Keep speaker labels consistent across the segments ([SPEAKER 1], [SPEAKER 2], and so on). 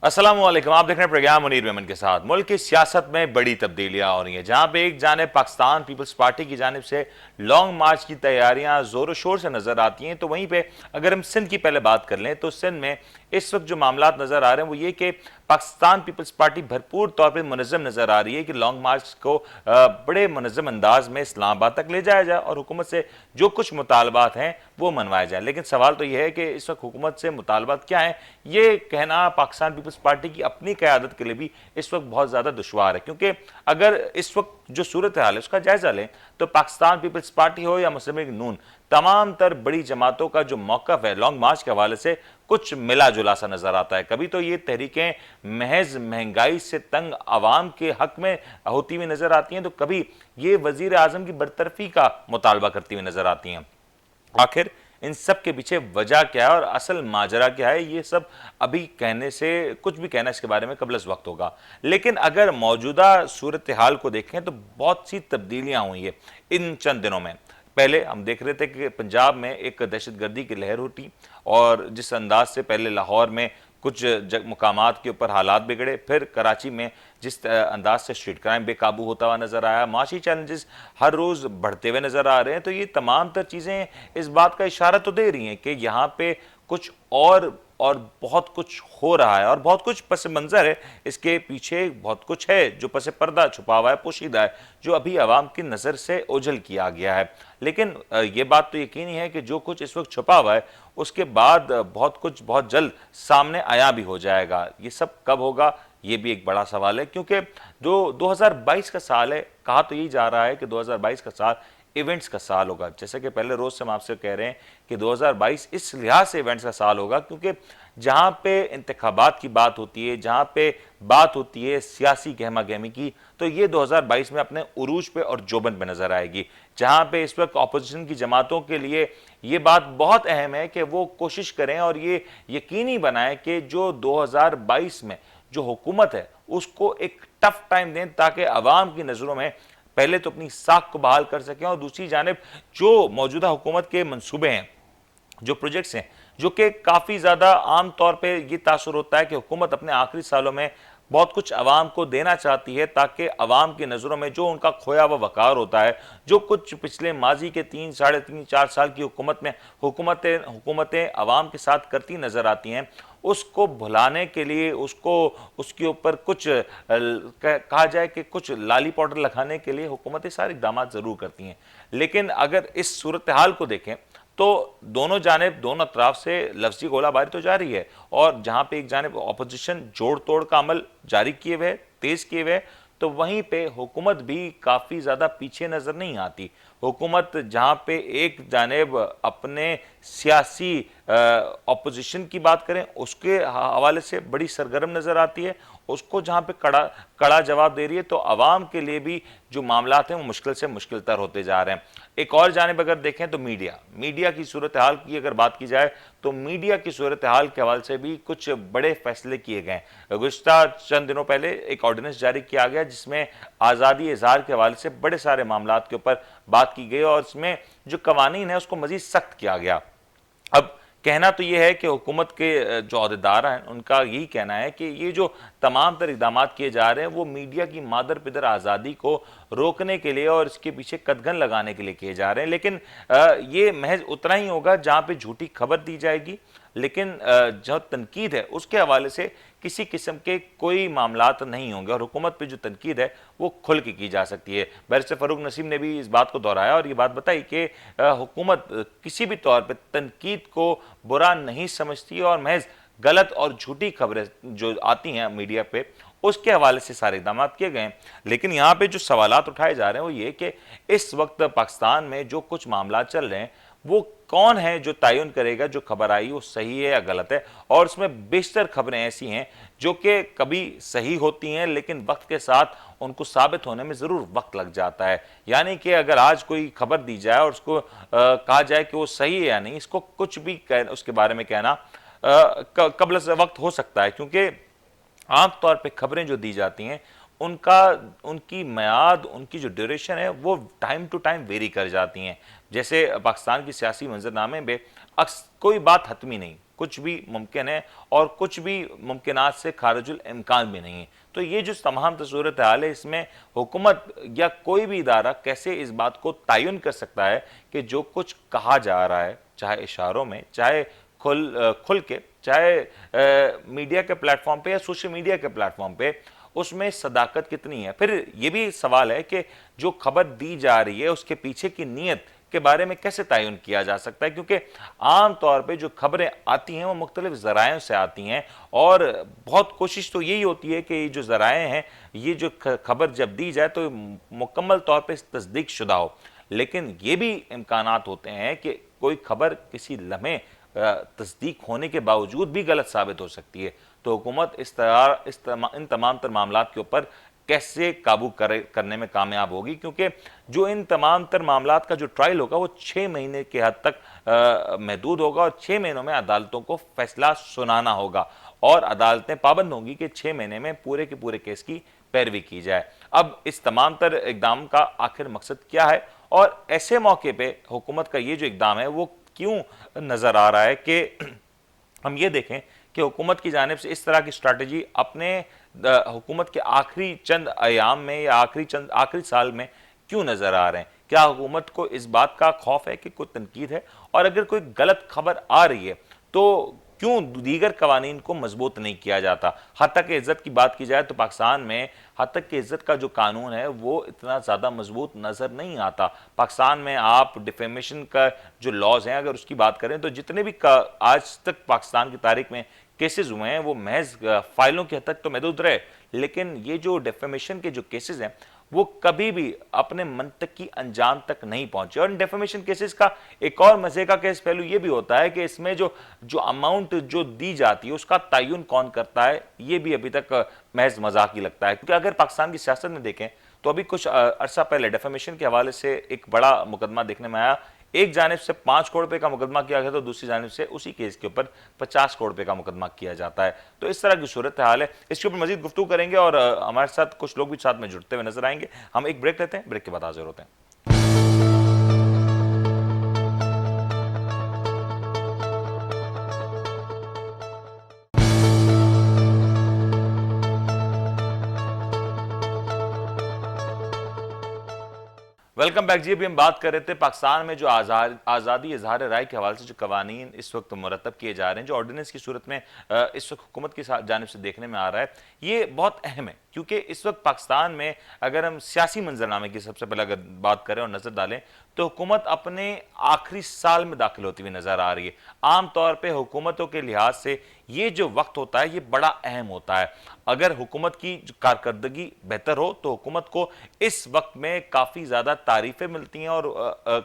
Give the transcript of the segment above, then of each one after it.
[SPEAKER 1] अस्सलामुअलैकुम। आप देख रहे हैं प्रोग्राम मुनीर मेमन के साथ। मुल्क की सियासत में बड़ी तब्दीलियां हो रही हैं, जहां पे एक जानिब पाकिस्तान पीपल्स पार्टी की जानिब से लॉन्ग मार्च की तैयारियां जोरों शोर से नजर आती हैं, तो वहीं पे अगर हम सिंध की पहले बात कर लें तो सिंध में इस वक्त जो मामला नजर आ रहे हैं वो ये कि पाकिस्तान पीपल्स पार्टी भरपूर तौर पर मुनज़्ज़म नजर आ रही है कि लॉन्ग मार्च को बड़े मुनज़्ज़म अंदाज में इस्लामाबाद तक ले जाया जाए और हुकूमत से जो कुछ मुतालबात हैं वो मनवाए जाए। लेकिन सवाल तो यह है कि इस वक्त हुकूमत से मुतालबात क्या है, ये कहना पाकिस्तान पीपल्स पार्टी की अपनी क़यादत के लिए भी इस वक्त बहुत ज़्यादा दुश्वार है। क्योंकि अगर इस वक्त जो सूरत हाल है उसका जायजा लें तो पाकिस्तान पीपल्स पार्टी हो या मुस्लिम लीग नून, तमाम तर बड़ी जमातों का जो मौक़िफ़ है लॉन्ग मार्च के हवाले से कुछ मिला जुला सा नजर आता है। कभी तो ये तहरीकें महज महंगाई से तंग आवाम के हक में होती हुई नजर आती हैं, तो कभी ये वजीर आजम की बरतरफी का मुतालबा करती हुई नजर आती हैं। आखिर इन सब के पीछे वजह क्या है और असल माजरा क्या है, ये सब अभी कहने से कुछ भी कहना इसके बारे में कबल अज़ वक्त होगा। लेकिन अगर मौजूदा सूरत हाल को देखें तो बहुत सी तब्दीलियां हुई है इन चंद दिनों में। पहले हम देख रहे थे कि पंजाब में एक दहशतगर्दी की लहर उठी और जिस अंदाज से पहले लाहौर में कुछ मुकामात के ऊपर हालात बिगड़े, फिर कराची में जिस अंदाज से स्ट्रीट क्राइम बेकाबू होता हुआ नजर आया, माशी चैलेंजेस हर रोज़ बढ़ते हुए नजर आ रहे हैं, तो ये तमाम तर चीज़ें इस बात का इशारा तो दे रही हैं कि यहाँ पे कुछ और बहुत कुछ हो रहा है और बहुत कुछ पस मंज़र है, इसके पीछे बहुत कुछ है जो पस पर्दा छुपा हुआ है, पोशीदा है, जो अभी आवाम की नज़र से ओझल किया गया है। लेकिन ये बात तो यकीनी है कि जो कुछ इस वक्त छुपा हुआ है उसके बाद बहुत कुछ बहुत जल्द सामने आया भी हो जाएगा। ये सब कब होगा, ये भी एक बड़ा सवाल है, क्योंकि जो 2022 का साल है, कहा तो यही जा रहा है कि 2022 का साल इवेंट्स का साल होगा। जैसे कि पहले रोज से हम आपसे कह रहे हैं कि 2022 इस लिहाज से इवेंट्स का साल होगा क्योंकि जहां पे इंतखाबात की बात होती है, जहां पे बात होती है सियासी गहमा गहमी की, तो ये 2022 में अपने उरूज पे और जोबन पे नजर आएगी। जहां पे इस वक्त अपोजिशन की जमातों के लिए ये बात बहुत अहम है कि वो कोशिश करें और ये यकीनी बनाएं कि जो 2022 में जो हुकूमत है उसको एक टफ टाइम दें ताकि अवाम की नजरों में पहले तो अपनी साख को बहाल कर सकें और दूसरी जानिब जो मौजूदा हुकूमत के मंसूबे हैं, जो प्रोजेक्ट्स हैं, जो कि काफ़ी ज़्यादा आम तौर पे ये तासुर होता है कि हुकूमत अपने आखिरी सालों में बहुत कुछ अवाम को देना चाहती है ताकि अवाम की नज़रों में जो उनका खोया हुआ वक़ार होता है, जो कुछ पिछले माजी के 3, साढ़े 3, 4 साल की हुकूमत में हुकूमतें अवाम के साथ करती नज़र आती हैं, उसको भुलाने के लिए उसको उसके ऊपर कुछ कहा जाए कि कुछ लाली पाउडर लगाने के लिए हुकूमतें सारे इक़दाम ज़रूर करती हैं। लेकिन अगर इस सूरत हाल को देखें तो दोनों जानिब दोनों अतराफ से लफ्जी गोलाबारी तो जारी है और जहां पे एक जानिब अपोजिशन जोड़ तोड़ का अमल जारी किए हुए, तेज किए हुए, तो वहीं पे हुकूमत भी काफ़ी ज़्यादा पीछे नज़र नहीं आती। हुकूमत जहाँ पे एक जानिब अपने सियासी अपोजिशन की बात करें उसके हवाले से बड़ी सरगर्म नज़र आती है, उसको जहाँ पे कड़ा कड़ा जवाब दे रही है, तो आवाम के लिए भी जो मामलात हैं वो मुश्किल से मुश्किल तर होते जा रहे हैं। एक और जानिब अगर देखें तो मीडिया की सूरत हाल की अगर बात की जाए तो मीडिया की सूरत हाल के हवाले से भी कुछ बड़े फैसले किए गए। गुज़िश्ता चंद दिनों पहले एक ऑर्डिनेंस जारी किया गया जिसमें आज़ादी इज़हार के हवाले से बड़े सारे मामलात के ऊपर बात की गई और इसमें जो कवानीन है उसको मज़ीद सख्त किया गया। अब कहना तो ये है कि हुकूमत के जो अहदेदार हैं उनका यही कहना है कि ये जो तमाम तर इक़दाम किए जा रहे हैं वो मीडिया की मादर पिदर आज़ादी को रोकने के लिए और इसके पीछे कदगन लगाने के लिए किए जा रहे हैं। लेकिन ये महज उतना ही होगा जहाँ पे झूठी खबर दी जाएगी, लेकिन जो तनकीद है उसके हवाले से किसी किस्म के कोई मामलात नहीं होंगे और हुकूमत पे जो तनकीद है वो खुल के की जा सकती है। बैरिस्टर फ़ारूक नसीम ने भी इस बात को दोहराया और ये बात बताई कि हुकूमत किसी भी तौर पे तनकीद को बुरा नहीं समझती और महज गलत और झूठी खबरें जो आती हैं मीडिया पे उसके हवाले से सारे इक़दाम किए गए हैं। लेकिन यहाँ पे जो सवालात उठाए जा रहे हैं वो ये कि इस वक्त पाकिस्तान में जो कुछ मामला चल रहे हैं वो कौन है जो तयन करेगा जो खबर आई वो सही है या गलत है, और उसमें बेशतर खबरें ऐसी हैं जो कि कभी सही होती हैं लेकिन वक्त के साथ उनको साबित होने में ज़रूर वक्त लग जाता है। यानी कि अगर आज कोई खबर दी जाए और उसको कहा जाए कि वो सही है या नहीं, इसको कुछ भी उसके बारे में कहना कबल से वक्त हो सकता है, क्योंकि आम तौर पे खबरें जो दी जाती हैं उनकी मियाद, उनकी जो ड्यूरेशन है वो टाइम टू टाइम वेरी कर जाती हैं। जैसे पाकिस्तान की सियासी मंजरनामे में कोई बात हतमी नहीं, कुछ भी मुमकिन है और कुछ भी मुमकिनात से खारिजुल इम्कान भी नहीं है। तो ये जो तमाम सूरत हाल है, इसमें हुकूमत या कोई भी इदारा कैसे इस बात को तयन कर सकता है कि जो कुछ कहा जा रहा है, चाहे इशारों में, चाहे खुल के, चाहे मीडिया के प्लेटफॉर्म पे या सोशल मीडिया के प्लेटफॉर्म पे, उसमें सदाकत कितनी है। फिर ये भी सवाल है कि जो खबर दी जा रही है उसके पीछे की नीयत के बारे में कैसे तयन किया जा सकता है, क्योंकि आम तौर पे जो खबरें आती हैं वो मुख्तलिफ ज़रायों से आती हैं और बहुत कोशिश तो यही होती है कि ये जो ज़राए हैं, ये जो खबर जब दी जाए तो मुकम्मल तौर पे तस्दीक शुदा हो। लेकिन ये भी इम्कानात होते हैं कि कोई खबर किसी लम्हे तस्दीक होने के बावजूद भी गलत साबित हो सकती है। तो हुकूमत इन तमाम तर मामलात के ऊपर कैसे काबू करने में कामयाब होगी, क्योंकि जो इन तमाम तर मामलात का जो ट्रायल होगा वो 6 महीने के हद तक महदूद होगा और 6 महीनों में अदालतों को फैसला सुनाना होगा और अदालतें पाबंद होंगी कि 6 महीने में पूरे के पूरे केस की पैरवी की जाए। अब इस तमाम तर इकदाम का आखिर मकसद क्या है और ऐसे मौके पे हुकूमत का ये जो इकदाम है वो क्यों नजर आ रहा है कि हम ये देखें कि हुकूमत की जानिब से इस तरह की स्ट्रैटेजी अपने हुकूमत के आखिरी चंद अयाम में या आखिरी साल में क्यों नजर आ रहे हैं। क्या हुकूमत को इस बात का खौफ है कि कोई तनकीद है, और अगर कोई गलत खबर आ रही है तो क्यों दीगर कवानीन को मजबूत नहीं किया जाता। हद तक इज्जत की बात की जाए तो पाकिस्तान में हद तक की इज्जत का जो कानून है वो इतना ज़्यादा मजबूत नज़र नहीं आता। पाकिस्तान में आप डिफेमेशन का जो लॉज हैं अगर उसकी बात करें तो जितने भी आज तक पाकिस्तान की तारीख में केसेस हुए हैं वो महज फाइलों की हद तक तो महदूद रहे, लेकिन ये जो डिफेमेशन के जो केसेस हैं वो कभी भी अपने मंतकी अंजाम तक नहीं पहुंचे। और इन डेफेमेशन केसेस का एक और मजे का केस पहलू ये भी होता है कि इसमें जो अमाउंट जो दी जाती है उसका तयन कौन करता है, ये भी अभी तक महज मजाक ही लगता है। क्योंकि अगर पाकिस्तान की सियासत में देखें तो अभी कुछ अरसा पहले डेफेमेशन के हवाले से एक बड़ा मुकदमा देखने में आया। एक जानिब से 5 करोड़ रुपए का मुकदमा किया गया तो दूसरी जानिब से उसी केस के ऊपर 50 करोड़ रुपए का मुकदमा किया जाता है। तो इस तरह की सूरत हाल है। इसके ऊपर मजीद गुफ्तगू करेंगे और हमारे साथ कुछ लोग भी साथ में जुड़ते हुए नजर आएंगे। हम एक ब्रेक लेते हैं, ब्रेक के बाद हाजिर होते हैं। वेलकम बैक जी। अभी हम बात कर रहे थे पाकिस्तान में जो आज़ादी इजहार राय के हवाले से जो कवानीन इस वक्त मुरतब किए जा रहे हैं, जो ऑर्डिनेंस की सूरत में इस वक्त हुकूमत की जानिब से देखने में आ रहा है, ये बहुत अहम है। क्योंकि इस वक्त पाकिस्तान में अगर हम सियासी मंजरनामे की सबसे पहले अगर बात करें और नजर डालें तो हुकूमत अपने आखिरी साल में दाखिल होती हुई नजर आ रही है। आमतौर पर हुकूमतों के लिहाज से ये जो वक्त होता है ये बड़ा अहम होता है। अगर हुकूमत की कारकर्दगी बेहतर हो तो हुकूमत को इस वक्त में काफ़ी ज़्यादा तारीफ़ें मिलती हैं और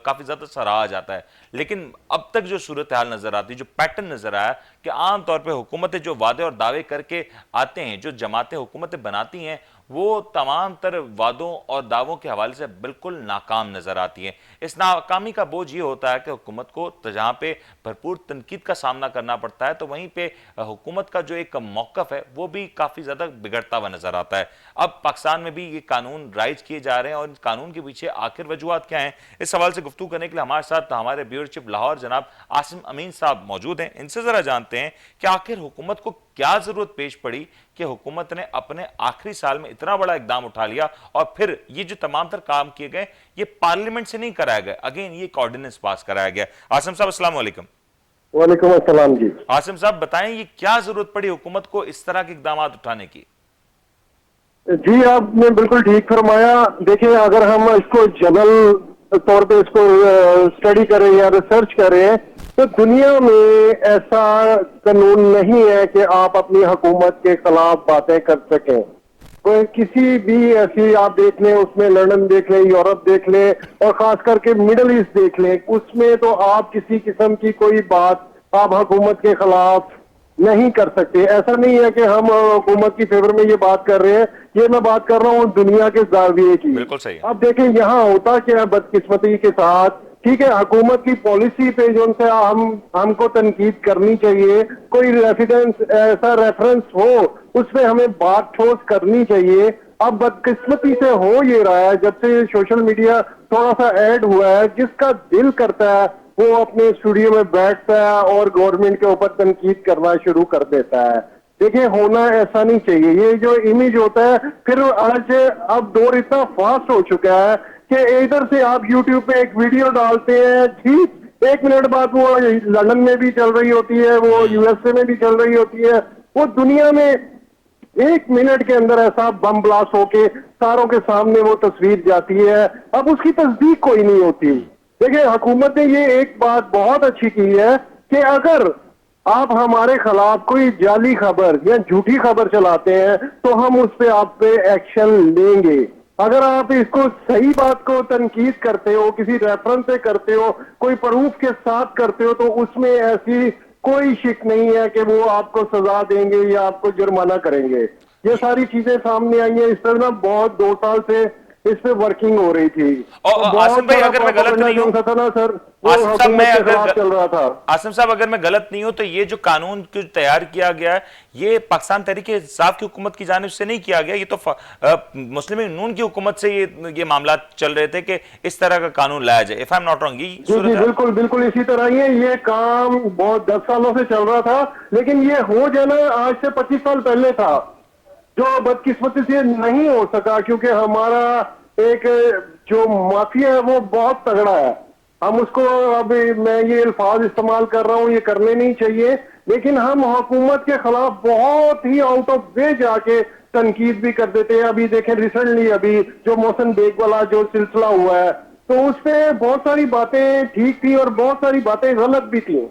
[SPEAKER 1] काफ़ी ज़्यादा सराहा जाता है। लेकिन अब तक जो सूरत हाल नज़र आती है, जो पैटर्न नज़र आया कि आमतौर पर हुकूमतें जो वादे और दावे करके आते हैं, जो जमातें हुकूमतें बनाती हैं, वो तमाम तर वादों और दावों के हवाले से बिल्कुल नाकाम नजर आती है। इस नाकामी का बोझ ये होता है कि हुकूमत को जहाँ पे भरपूर तनकीद का सामना करना पड़ता है तो वहीं पे हुकूमत का जो एक मौकफ है वो भी काफ़ी ज़्यादा बिगड़ता हुआ नजर आता है। अब पाकिस्तान में भी ये कानून राइज किए जा रहे हैं और कानून के पीछे आखिर वजूहत क्या हैं, इस सवाल से गुफ्तगू करने के लिए हमारे साथ हमारे ब्यूरो चीफ लाहौर जनाब आसिम अमीन साहब मौजूद हैं। इनसे ज़रा जानते हैं कि आखिर हुकूमत को क्या जरूरत पेश पड़ी कि हुकूमत ने अपने आखिरी साल में इतना बड़ा इकदाम उठा लिया और फिर ये जो तमाम तर काम किए गए ये पार्लियामेंट से नहीं कराया गया, अगेन ये एक ऑर्डिनेंस पास कराया गया। आसिम साहब अस्सलाम वालेकुम।
[SPEAKER 2] वालेकुम अस्सलाम जी।
[SPEAKER 1] आसिम साहब बताएं ये क्या जरूरत पड़ी हुकूमत को इस तरह के इकदाम उठाने की।
[SPEAKER 2] जी आपने बिल्कुल ठीक फरमाया। देखिए अगर हम इसको जनरल तौर पे इसको स्टडी करें या रिसर्च करें तो दुनिया में ऐसा कानून नहीं है कि आप अपनी हुकूमत के खिलाफ बातें कर सकें। कोई किसी भी ऐसी आप देख लें, उसमें लंदन देख लें, यूरोप देख लें और खास करके मिडिल ईस्ट देख लें, उसमें तो आप किसी किस्म की कोई बात आप हुकूमत के खिलाफ नहीं कर सकते। ऐसा नहीं है कि हम हुकूमत की फेवर में ये बात कर रहे हैं, ये मैं बात कर रहा हूँ दुनिया के जाविये की।
[SPEAKER 1] बिल्कुल सही है।
[SPEAKER 2] अब देखें यहाँ होता क्या बदकिस्मती के साथ, ठीक है हुकूमत की पॉलिसी पे जो उनसे हमको तनकीद करनी चाहिए, कोई ऐसा रेफरेंस हो उसमें हमें बात ठोस करनी चाहिए। अब बदकिस्मती से हो ये रहा है जब से सोशल मीडिया थोड़ा सा ऐड हुआ है, जिसका दिल करता है वो अपने स्टूडियो में बैठता है और गवर्नमेंट के ऊपर तनकीद करना शुरू कर देता है। देखिए, होना ऐसा नहीं चाहिए। ये जो इमेज होता है, फिर आज अब दौर इतना फास्ट हो चुका है कि इधर से आप यूट्यूब पे एक वीडियो डालते हैं, ठीक 1 मिनट बाद वो लंदन में भी चल रही होती है, वो यूएसए में भी चल रही होती है, वो दुनिया में 1 मिनट के अंदर ऐसा बम ब्लास्ट होके सारों के सामने वो तस्वीर जाती है। अब उसकी तस्दीक कोई नहीं होती। देखिए, हुकूमत ने ये एक बात बहुत अच्छी की है कि अगर आप हमारे खिलाफ कोई जाली खबर या झूठी खबर चलाते हैं तो हम उस पे आप पे एक्शन लेंगे। अगर आप इसको सही बात को तनकीद करते हो, किसी रेफरेंस से करते हो, कोई प्रूफ के साथ करते हो, तो उसमें ऐसी कोई शिक नहीं है कि वो आपको सजा देंगे या आपको जुर्माना करेंगे। ये सारी चीजें सामने आई हैं। इस पर ना बहुत 2 साल से इस पे वर्किंग हो रही थी।
[SPEAKER 1] और आसिम भाई, अगर मैं गलत नहीं हूं,
[SPEAKER 2] था ना सर, वो
[SPEAKER 1] आसिम साहब,
[SPEAKER 2] हुकूमत
[SPEAKER 1] मैं
[SPEAKER 2] के खिलाफ चल रहा था।
[SPEAKER 1] आसिम साहब, अगर मैं गलत नहीं हूं तो ये जो कानून जो तैयार किया गया है, ये पाकिस्तान तहरीक इंसाफ की हुकूमत की जानिब से नहीं किया गया। ये तो मुस्लिम लीग नून की हुकूमत से ये मामला चल रहे थे कि इस तरह का कानून लाया जाए। If I am not wrong,
[SPEAKER 2] जी जी, बिल्कुल बिल्कुल इसी तरह ही है। ये काम बहुत 10 सालों से चल रहा था, लेकिन ये हो जाना आज से 25 साल पहले था, जो बदकिस्मती से नहीं हो सका, क्योंकि हमारा एक जो माफिया है वो बहुत तगड़ा है। हम उसको, अब मैं ये अल्फाज इस्तेमाल कर रहा हूँ, ये करने नहीं चाहिए, लेकिन हम हुकूमत के खिलाफ बहुत ही आउट ऑफ वे जाके तनकीद भी कर देते हैं। अभी देखें, रिसेंटली अभी जो मोहसिन बेग वाला जो सिलसिला हुआ है, तो उस पे बहुत सारी बातें ठीक थी और बहुत सारी बातें गलत भी थी।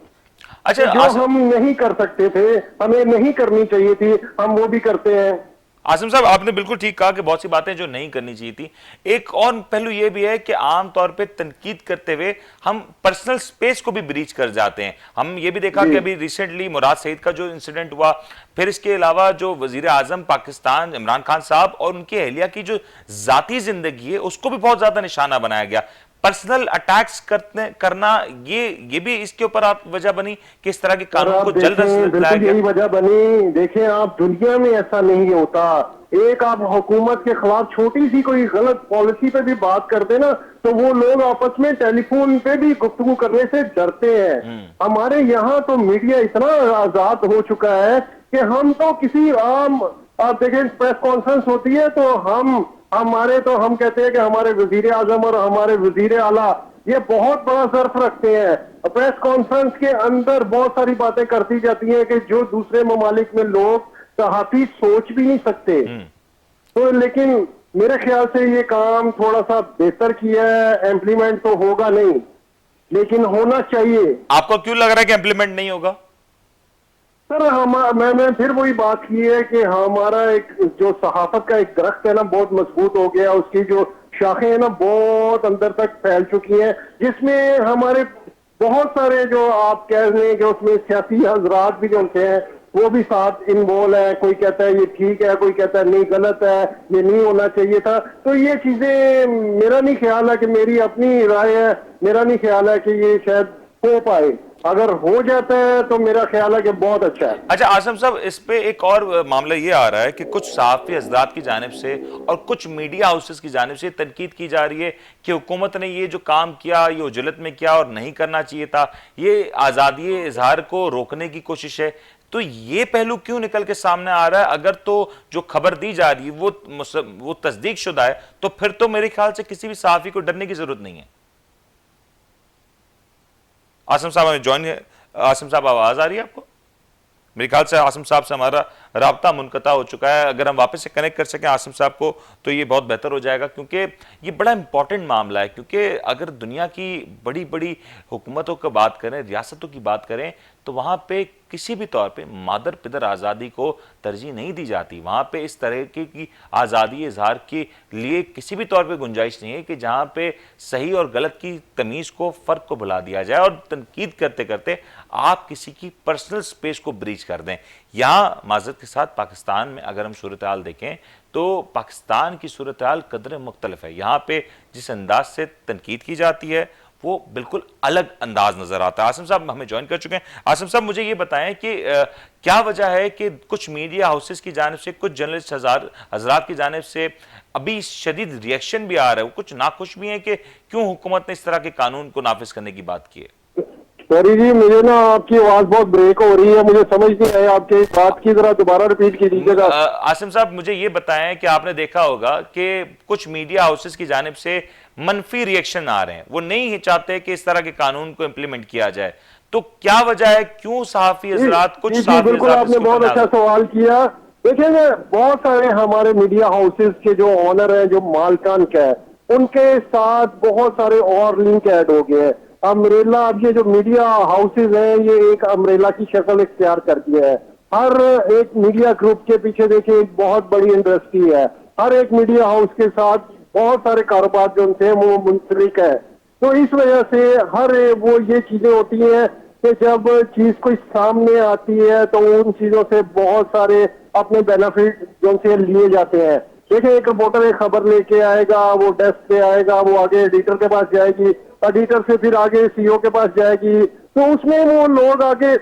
[SPEAKER 1] अच्छा,
[SPEAKER 2] जो हम नहीं कर सकते थे, हमें नहीं करनी चाहिए थी, हम वो भी करते हैं।
[SPEAKER 1] आसिम साहब, आपने बिल्कुल ठीक कहा कि बहुत सी बातें जो नहीं करनी चाहिए थी। एक और पहलू यह भी है कि आम तौर पे तनकीद करते हुए हम पर्सनल स्पेस को भी ब्रीच कर जाते हैं। हम ये भी देखा कि अभी रिसेंटली मुराद सईद का जो इंसिडेंट हुआ, फिर इसके अलावा जो वजीर आजम पाकिस्तान इमरान खान साहब और उनकी अहलिया की जो जाती जिंदगी है, उसको भी बहुत ज्यादा निशाना बनाया गया। पर्सनल अटैक्स करना, ये भी इसके ऊपर आप वजह बनी कि इस तरह के कानून को जल्द
[SPEAKER 2] बिल्कुल यही वजह बनी। देखें, आप दुनिया में ऐसा नहीं होता। एक आप हुकूमत के खिलाफ छोटी सी कोई गलत पॉलिसी पे भी बात करते ना, तो वो लोग आपस में टेलीफोन पे भी गुफ्तगू करने से डरते हैं। हमारे यहाँ तो मीडिया इतना आजाद हो चुका है कि हम तो किसी आम, आप देखें प्रेस कॉन्फ्रेंस होती है तो हम कहते हैं कि हमारे वजीर आजम और हमारे वजीर आला ये बहुत बड़ा ज़र्फ रखते हैं। प्रेस कॉन्फ्रेंस के अंदर बहुत सारी बातें करती जाती हैं कि जो दूसरे ममालिक में लोग सहाफी सोच भी नहीं सकते। तो लेकिन मेरे ख्याल से ये काम थोड़ा सा बेहतर किया है। इम्प्लीमेंट तो होगा नहीं, लेकिन होना चाहिए।
[SPEAKER 1] आपको क्यों लग रहा है कि इम्प्लीमेंट नहीं होगा?
[SPEAKER 2] सर, मैं फिर वही बात की है कि हमारा एक जो सहाफत का एक दरख्त है ना, बहुत मजबूत हो गया। उसकी जो शाखें है ना, बहुत अंदर तक फैल चुकी हैं, जिसमें हमारे बहुत सारे जो आप कह रहे हैं कि उसमें सियासी हजरात भी जो हैं वो भी साथ इन्वॉल्व है। कोई कहता है ये ठीक है, कोई कहता है नहीं गलत है, ये नहीं होना चाहिए था। तो ये चीजें, मेरा नहीं ख्याल है कि, मेरी अपनी राय है, मेरा नहीं ख्याल है कि ये शायद हो पाए। अगर हो जाता है तो मेरा ख्याल है कि बहुत अच्छा है।
[SPEAKER 1] अच्छा आसिम साहब, इस पे एक और मामला ये आ रहा है कि कुछ सहाफी हजरात की जानिब से और कुछ मीडिया हाउसेस की जानिब से तनकीद की जा रही है कि हुकूमत ने ये जो काम किया ये उजलत में किया और नहीं करना चाहिए था, ये आज़ादी इजहार को रोकने की कोशिश है। तो ये पहलू क्यों निकल के सामने आ रहा है? अगर तो जो खबर दी जा रही है वो तस्दीक शुदा है, तो फिर तो मेरे ख्याल से किसी भी सहाफी को डरने की जरूरत नहीं है। आसिम साहब हमें ज्वाइन है। आसिम साहब, आवाज आ रही है आपको? मेरे ख्याल से आसिम साहब से हमारा राब्ता मुनक़ता हो चुका है। अगर हम वापस से कनेक्ट कर सकें आसिम साहब को तो ये बहुत बेहतर हो जाएगा, क्योंकि ये बड़ा इंपॉर्टेंट मामला है। क्योंकि अगर दुनिया की बड़ी बड़ी हुकूमतों की बात करें, रियासतों की बात करें, तो वहाँ पे किसी भी तौर पे मादर पिदर आज़ादी को तरजीह नहीं दी जाती। वहाँ पे इस तरह की आज़ादी इजहार के लिए किसी भी तौर पे गुंजाइश नहीं है कि जहाँ पे सही और गलत की तमीज़ को, फ़र्क को भुला दिया जाए और तनकीद करते करते आप किसी की पर्सनल स्पेस को ब्रीच कर दें। यहाँ माज़रत के साथ पाकिस्तान में अगर हम सूरत हाल देखें तो पाकिस्तान की सूरत हाल कदर मुख्तलिफ है। यहाँ पे जिस अंदाज से तनकीद की जाती है वो बिल्कुल अलग अंदाज नजर आता है। आसिम साहब हमें ज्वाइन कर चुके हैं। आसिम साहब, मुझे ये बताएं कि क्या वजह है कि कुछ मीडिया हाउसेस की जानिब से, कुछ जर्नलिस्ट हजरात की जानिब से अभी शदीद रिएक्शन भी आ रहा है, कुछ नाखुश भी हैं कि क्यों हुकूमत ने इस तरह के कानून को नाफिज करने की बात की है?
[SPEAKER 2] सॉरी जी, मुझे ना आपकी आवाज बहुत ब्रेक हो रही है, मुझे समझ नहीं आया आपके इस बात की, जरा दोबारा रिपीट कीजिएगा।
[SPEAKER 1] आसिम साहब, मुझे ये बताएं कि आपने देखा होगा कि कुछ मीडिया हाउसेस की जानिब से मनफी रिएक्शन आ रहे हैं, वो नहीं चाहते कि इस तरह के कानून को इंप्लीमेंट किया जाए। तो क्या वजह है, क्यों सहाफी
[SPEAKER 2] जी
[SPEAKER 1] हजरात, कुछ
[SPEAKER 2] जी जी,
[SPEAKER 1] सहाफी
[SPEAKER 2] बिल्कुल
[SPEAKER 1] हजरात
[SPEAKER 2] आपने
[SPEAKER 1] इसके ऊपर
[SPEAKER 2] बहुत अच्छा
[SPEAKER 1] नाराज?
[SPEAKER 2] सवाल किया। देखिए ना, बहुत सारे हमारे मीडिया हाउसेस के जो ऑनर हैं, जो मालकान का है, उनके साथ बहुत सारे और लिंक ऐड हो गए हैं। अम्ब्रेला, अब ये जो मीडिया हाउसेस हैं, ये एक अम्ब्रेला की शक्ल इख्तियार कर दिया है। हर एक मीडिया ग्रुप के पीछे देखिए एक बहुत बड़ी इंडस्ट्री है। हर एक मीडिया हाउस के साथ बहुत सारे कारोबार जो उनसे वो मुंसलिक है। तो इस वजह से वो ये चीजें होती हैं कि जब चीज कोई सामने आती है तो उन चीजों से बहुत सारे अपने बेनिफिट जो उनसे लिए जाते हैं। देखिए, एक रिपोर्टर एक खबर लेके आएगा, वो डेस्क पे आएगा, वो आगे एडिटर के पास जाएगी, एडिटर से फिर आगे सीईओ के पास जाएगी, तो उसमें वो लोग आगे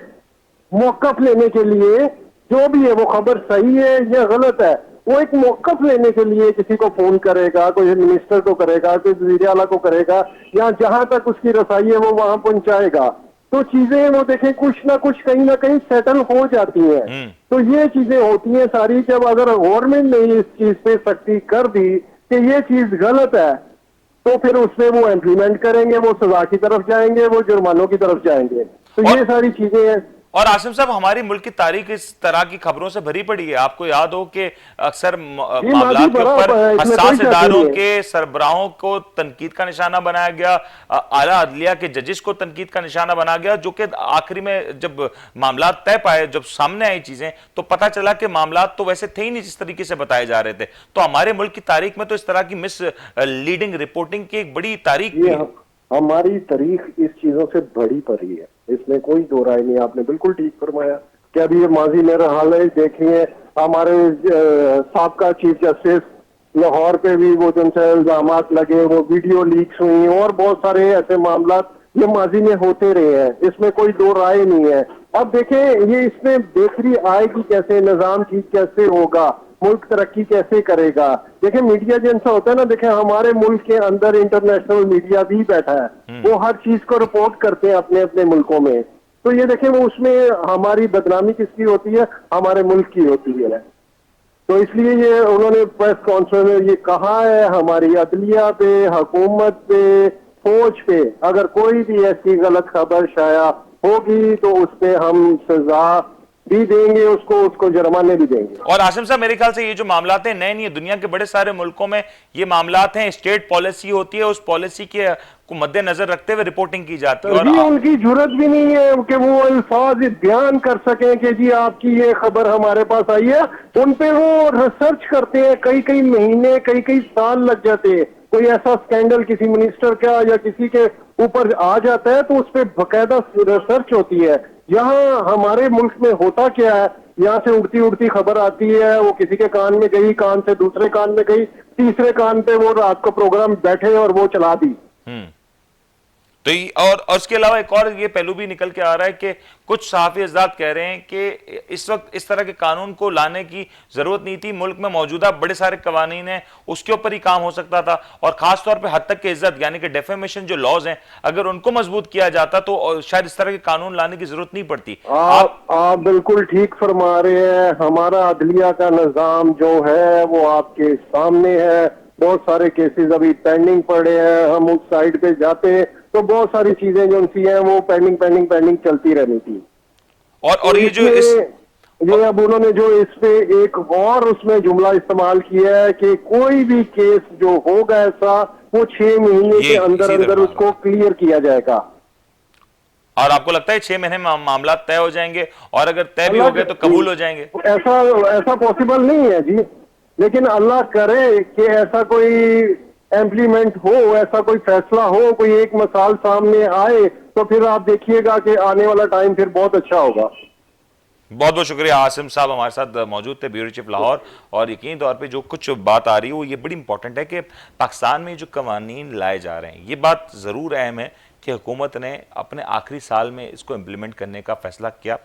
[SPEAKER 2] मौकफ लेने के लिए, जो भी है वो खबर सही है या गलत है, वो एक मौकफ लेने के लिए किसी को फोन करेगा, कोई मिनिस्टर को करेगा, कोई वजीर आला को करेगा, या जहां तक उसकी रसाई है वो वहां पहुंचाएगा। तो चीजें वो देखें कुछ ना कहीं सेटल हो जाती हैं। तो ये चीजें होती हैं सारी, जब अगर गवर्नमेंट ने इस चीज पे सख्ती कर दी कि ये चीज गलत है, तो फिर उसमें वो इम्प्लीमेंट करेंगे, वो सजा की तरफ जाएंगे, वो जुर्मानों की तरफ जाएंगे। तो
[SPEAKER 1] और
[SPEAKER 2] ये सारी चीजें हैं।
[SPEAKER 1] और आसिम साहब, हमारी मुल्क की तारीख इस तरह की खबरों से भरी पड़ी है। आपको याद हो कि अक्सर
[SPEAKER 2] ये माजी
[SPEAKER 1] मामलात के
[SPEAKER 2] बड़ा
[SPEAKER 1] ऊपर
[SPEAKER 2] इसमें कोई
[SPEAKER 1] हसास
[SPEAKER 2] शक
[SPEAKER 1] इदारों
[SPEAKER 2] नहीं है।
[SPEAKER 1] के सरबराहों को तनकीद का निशाना बनाया गया, आला अदलिया के जजेस को तनकीद का निशाना बनाया गया, जो कि आखिरी में जब मामलात तय पाए, जब सामने आई चीजें, तो पता चला कि मामलात तो वैसे थे ही नहीं जिस तरीके से बताए जा रहे थे। तो हमारे मुल्क की तारीख में तो इस तरह की मिस लीडिंग रिपोर्टिंग की एक बड़ी तारीख भी
[SPEAKER 2] ये
[SPEAKER 1] है।
[SPEAKER 2] हमारी तारीख इस चीजों से भरी पड़ी है, इसमें कोई दो राय नहीं। आपने बिल्कुल ठीक फरमाया कि अभी ये माजी में हाल है, देखिए हमारे साबका चीफ जस्टिस लाहौर पे भी वो जिनसे इल्जाम लगे, वो वीडियो लीक्स हुई, और बहुत सारे ऐसे मामला ये माजी में होते रहे हैं, इसमें कोई दो राय नहीं है। अब देखें ये इसमें बेहतरी आएगी कैसे, निजाम ठीक कैसे होगा, मुल्क तरक्की कैसे करेगा। देखिए, मीडिया जैसा होता है ना, देखें हमारे मुल्क के अंदर इंटरनेशनल मीडिया भी बैठा है, वो हर चीज को रिपोर्ट करते हैं अपने अपने मुल्कों में। तो ये देखें, वो उसमें हमारी बदनामी किसकी होती है, हमारे मुल्क की होती है। तो इसलिए ये उन्होंने प्रेस कॉन्फ्रेंस में ये कहा है, हमारी अदलिया पे, हुकूमत पे, फौज पे अगर कोई भी ऐसी गलत खबर शाया होगी तो उस पे हम सजा भी देंगे, उसको जुर्माने भी देंगे।
[SPEAKER 1] और आसिम साहब, मेरे ख्याल से ये जो मामलात हैं नए नहीं है, दुनिया के बड़े सारे मुल्कों में ये मामलात हैं, स्टेट पॉलिसी होती है, उस पॉलिसी के को मद्देनजर रखते हुए रिपोर्टिंग की जाती है। और
[SPEAKER 2] जी, उनकी जरूरत भी नहीं है कि वो अल्फाज बयान कर सकें कि जी आपकी ये खबर हमारे पास आई है। उन पे वो रिसर्च करते हैं, कई कई महीने, कई कई साल लग जाते हैं। कोई ऐसा स्कैंडल किसी मिनिस्टर का या किसी के ऊपर आ जाता है तो उस पर बकायदा रिसर्च होती है। यहाँ हमारे मुल्क में होता क्या है, यहाँ से उड़ती उड़ती खबर आती है, वो किसी के कान में गई, कान से दूसरे कान में गई, तीसरे कान पे वो रात को प्रोग्राम बैठे और वो चला दी।
[SPEAKER 1] तो और उसके अलावा एक और ये पहलू भी निकल के आ रहा है कि कुछ सहाफी हजरात कह रहे हैं कि इस वक्त इस तरह के कानून को लाने की जरूरत नहीं थी, मुल्क में मौजूदा बड़े सारे कवानीन हैं उसके ऊपर ही काम हो सकता था, और खासतौर पर हद तक की इज्जत यानी कि डेफेमेशन जो लॉज हैं अगर उनको मजबूत किया जाता तो शायद इस तरह के कानून लाने की जरूरत नहीं पड़ती।
[SPEAKER 2] आप बिल्कुल ठीक फरमा रहे हैं। हमारा अदलिया का निजाम जो है वो आपके सामने है, बहुत सारे केसेस अभी पेंडिंग पड़े हैं। हम उस साइड पे जाते तो बहुत सारी चीजें जो उनसी हैं वो पेंडिंग चलती रहनी थी।
[SPEAKER 1] और
[SPEAKER 2] तो
[SPEAKER 1] ये जो
[SPEAKER 2] ये अब उन्होंने जो इस पे एक और उसमें जुमला इस्तेमाल किया है कि कोई भी केस जो होगा ऐसा वो 6 महीने के अंदर अंदर उसको क्लियर किया जाएगा।
[SPEAKER 1] और आपको लगता है 6 महीने में मामला तय हो जाएंगे, और अगर तय भी हो गए तो कबूल हो जाएंगे?
[SPEAKER 2] ऐसा पॉसिबल नहीं है जी, लेकिन अल्लाह करे कि ऐसा कोई इम्प्लीमेंट हो, ऐसा कोई फैसला हो, कोई एक मिसाल सामने आए तो फिर आप देखिएगा कि आने वाला टाइम फिर बहुत अच्छा होगा।
[SPEAKER 1] बहुत बहुत शुक्रिया। आसिम साहब हमारे साथ मौजूद थे, ब्यूरो चीफ लाहौर। और यकीनी तौर पे जो कुछ बात आ रही है वो ये बड़ी इंपॉर्टेंट है कि पाकिस्तान में जो कवानीन लाए जा रहे हैं, ये बात ज़रूर अहम है कि हुकूमत ने अपने आखिरी साल में इसको इम्प्लीमेंट करने का फैसला किया।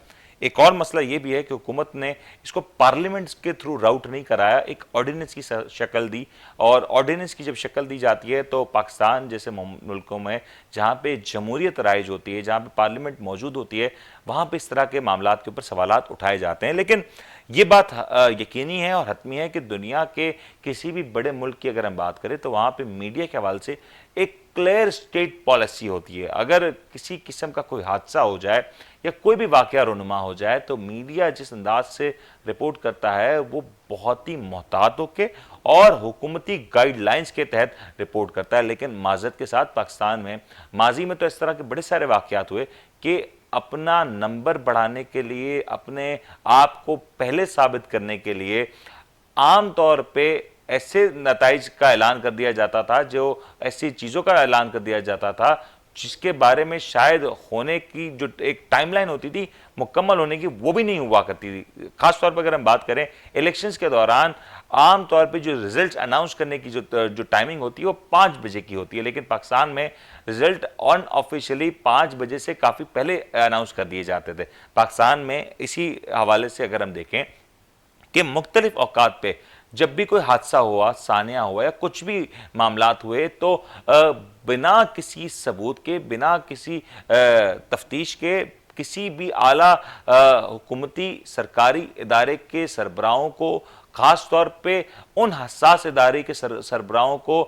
[SPEAKER 1] एक और मसला ये भी है कि हुकूमत ने इसको पार्लियामेंट के थ्रू राउट नहीं कराया, एक ऑर्डिनेंस की शक्ल दी, और ऑर्डिनेंस की जब शक्ल दी जाती है तो पाकिस्तान जैसे मुल्कों में जहाँ पे जमहूरियत राइज होती है, जहाँ पे पार्लियामेंट मौजूद होती है, वहाँ पे इस तरह के मामलात के ऊपर सवालात उठाए जाते हैं। लेकिन ये बात यकीनी है और हतमी है कि दुनिया के किसी भी बड़े मुल्क की अगर हम बात करें तो वहाँ पे मीडिया के हवाले से एक क्लियर स्टेट पॉलिसी होती है। अगर किसी किस्म का कोई हादसा हो जाए या कोई भी वाकया रोनुमा हो जाए तो मीडिया जिस अंदाज से रिपोर्ट करता है वो बहुत ही मोहतात होके और हुकूमती गाइडलाइंस के तहत रिपोर्ट करता है। लेकिन माजरत के साथ पाकिस्तान में माजी में तो इस तरह के बड़े सारे वाकयात हुए कि अपना नंबर बढ़ाने के लिए, अपने आप को पहले साबित करने के लिए आम तौर पे ऐसे नताइज का ऐलान कर दिया जाता था, जो ऐसी चीज़ों का ऐलान कर दिया जाता था जिसके बारे में शायद होने की जो एक टाइमलाइन होती थी मुकम्मल होने की, वो भी नहीं हुआ करती थी। खासतौर पर अगर हम बात करें इलेक्शंस के दौरान, आम तौर पे जो रिजल्ट अनाउंस करने की जो टाइमिंग होती है वो 5 बजे की होती है, लेकिन पाकिस्तान में रिजल्ट अनऑफिशियली 5 बजे से काफ़ी पहले अनाउंस कर दिए जाते थे। पाकिस्तान में इसी हवाले से अगर हम देखें कि मुख्तलिफ औकात पे जब भी कोई हादसा हुआ, सानिया हुआ या कुछ भी मामलात हुए तो बिना किसी सबूत के, बिना किसी तफ्तीश के, किसी भी आला हुकूमती सरकारी इदारे के सरबराहों को, खास तौर पे उन हसास इदारे के सरबराहों को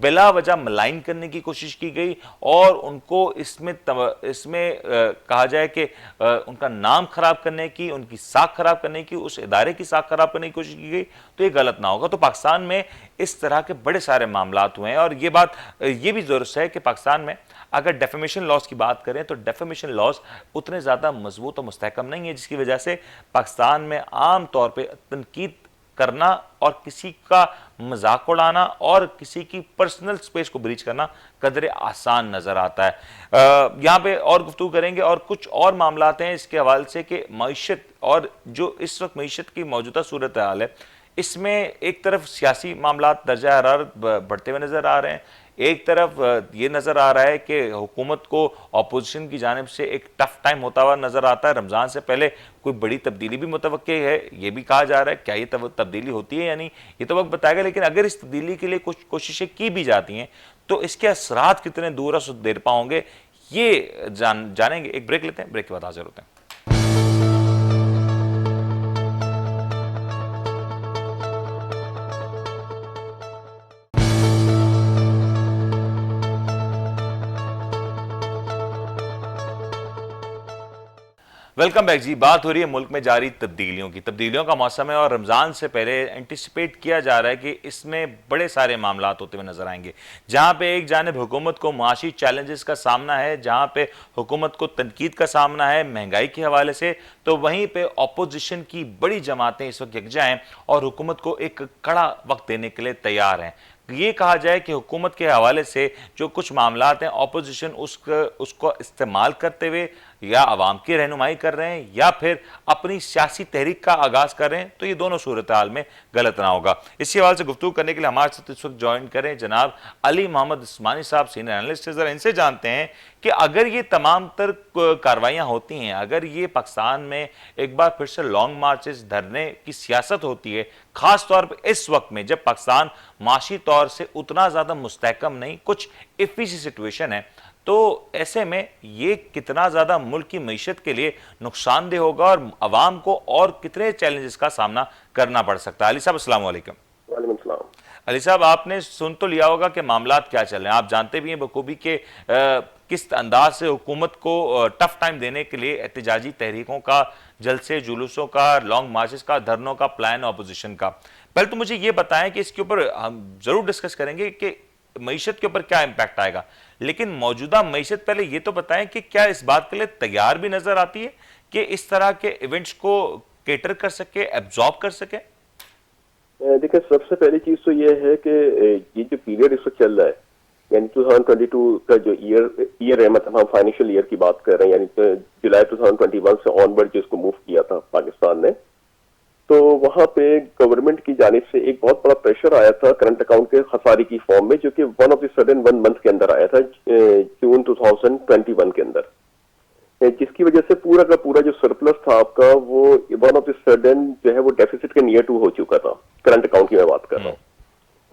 [SPEAKER 1] बिला वजह मलाइन करने की कोशिश की गई और उनको इसमें कहा जाए कि उनका नाम खराब करने की, उनकी साख खराब करने की, उस इदारे की साख खराब करने की कोशिश की गई, तो ये गलत ना होगा। तो पाकिस्तान में इस तरह के बड़े सारे मामलात हुए हैं और ये बात ये भी ज़रूरत है कि पाकिस्तान में अगर डेफेमेशन लॉज की बात करें तो डेफेमेशन लॉज उतने ज़्यादा मजबूत और मुस्तहकम नहीं है, जिसकी वजह से पाकिस्तान में आम तौर पर तनकीद करना और किसी का मजाक उड़ाना और किसी की पर्सनल स्पेस को ब्रीच करना कदरे आसान नजर आता है। यहाँ पे और गुफ्तगू करेंगे और कुछ और मामलात हैं इसके हवाले से कि मईशत और जो इस वक्त मईशत की मौजूदा सूरत हाल है, इसमें एक तरफ सियासी मामलात दर्जा हरारत बढ़ते हुए नजर आ रहे हैं, एक तरफ ये नज़र आ रहा है कि हुकूमत को अपोजिशन की जानिब से एक टफ टाइम होता हुआ नज़र आता है। रमज़ान से पहले कोई बड़ी तब्दीली भी मुतवक्के है, ये भी कहा जा रहा है। क्या ये तब्दीली होती है या नहीं, ये तो वक्त बताएगा। लेकिन अगर इस तब्दीली के लिए कुछ कोशिशें की भी जाती हैं तो इसके असरात कितने दूर देर पाओगे, ये जानेंगे। एक ब्रेक लेते हैं, ब्रेक के बाद हाजिर होते हैं। वेलकम बैक जी। बात हो रही है मुल्क में जारी तब्दीलियों का मौसम है और रमज़ान से पहले एंटिसिपेट किया जा रहा है कि इसमें बड़े सारे मामलात होते हुए नजर आएंगे, जहां पे एक जानिब हुकूमत को माशी चैलेंजेस का सामना है, जहां पे हुकूमत को तनकीद का सामना है महंगाई के हवाले से, तो वहीं पे अपोजिशन की बड़ी जमातें इस वक्त यकजा हैं और हुकूमत को एक कड़ा वक्त देने के लिए तैयार हैं। ये कहा जाए कि हुकूमत के हवाले से जो कुछ मामलात हैं, अपोजिशन उसको इस्तेमाल करते हुए या आवाम की रहनुमाई कर रहे हैं या फिर अपनी सियासी तहरीक का आगाज कर रहे हैं, तो ये दोनों सूरत हाल में गलत ना होगा। इसी हवाले से गुफ्तगू करने के लिए हमारे साथ इस वक्त ज्वाइन करें जनाब अली मोहम्मद उस्मानी साहब, सीनियर एनालिस्ट। जरा इनसे जानते हैं कि अगर ये तमाम तर कार्रवाइयाँ होती हैं, अगर ये पाकिस्तान में एक बार फिर से लॉन्ग मार्चेस, धरने की सियासत होती है, खास तौर पर इस वक्त में जब पाकिस्तान माशी तौर से उतना ज़्यादा मुस्तहकम नहीं, कुछ इफ़ी सी सिचुएशन है, तो ऐसे में ये कितना ज़्यादा मुल्क की मईशत के लिए नुकसानदेह होगा और अवाम को और कितने चैलेंजेस का सामना करना पड़ सकता है। अली साहब अस्सलाम वालेकुम।
[SPEAKER 2] वालेकुम सलाम।
[SPEAKER 1] अली साहब, आपने सुन तो लिया होगा कि मामलात क्या चल रहे हैं, आप जानते भी हैं बखूबी के किस अंदाज से हुकूमत को टफ टाइम देने के लिए एहतजाजी तहरीकों का, जलसे जुलूसों का, लॉन्ग मार्चेस का, धरनों का प्लान अपोजिशन का। पहले तो मुझे ये बताएं कि इसके ऊपर हम जरूर डिस्कस करेंगे कि मईशत के ऊपर क्या इम्पैक्ट आएगा, लेकिन मौजूदा मईशत पहले ये तो बताएं कि क्या इस बात के लिए तैयार भी नजर आती है कि इस तरह के इवेंट्स को केटर कर सके, एब्जॉर्ब कर सके?
[SPEAKER 2] देखिए, सबसे पहली चीज तो ये है कि ये जो पीरियड इस वक्त चल रहा है, यानी 2022 का जो ईयर है, मतलब हम फाइनेंशियल ईयर की बात कर रहे हैं, यानी जुलाई 2021 से ऑनवर्ड जिसको मूव किया था पाकिस्तान ने, तो वहां पे गवर्नमेंट की जानिब से एक बहुत बड़ा प्रेशर आया था करंट अकाउंट के खसारी की फॉर्म में, जो कि one of the sudden 1 month के अंदर आया था, जून 2021 के अंदर।
[SPEAKER 3] जिसकी वजह से पूरा का पूरा जो सरप्लस था आपका वो वन ऑफ द सडन जो है वो डेफिसिट के नियर टू हो चुका था। करंट अकाउंट की मैं बात कर रहा हूँ।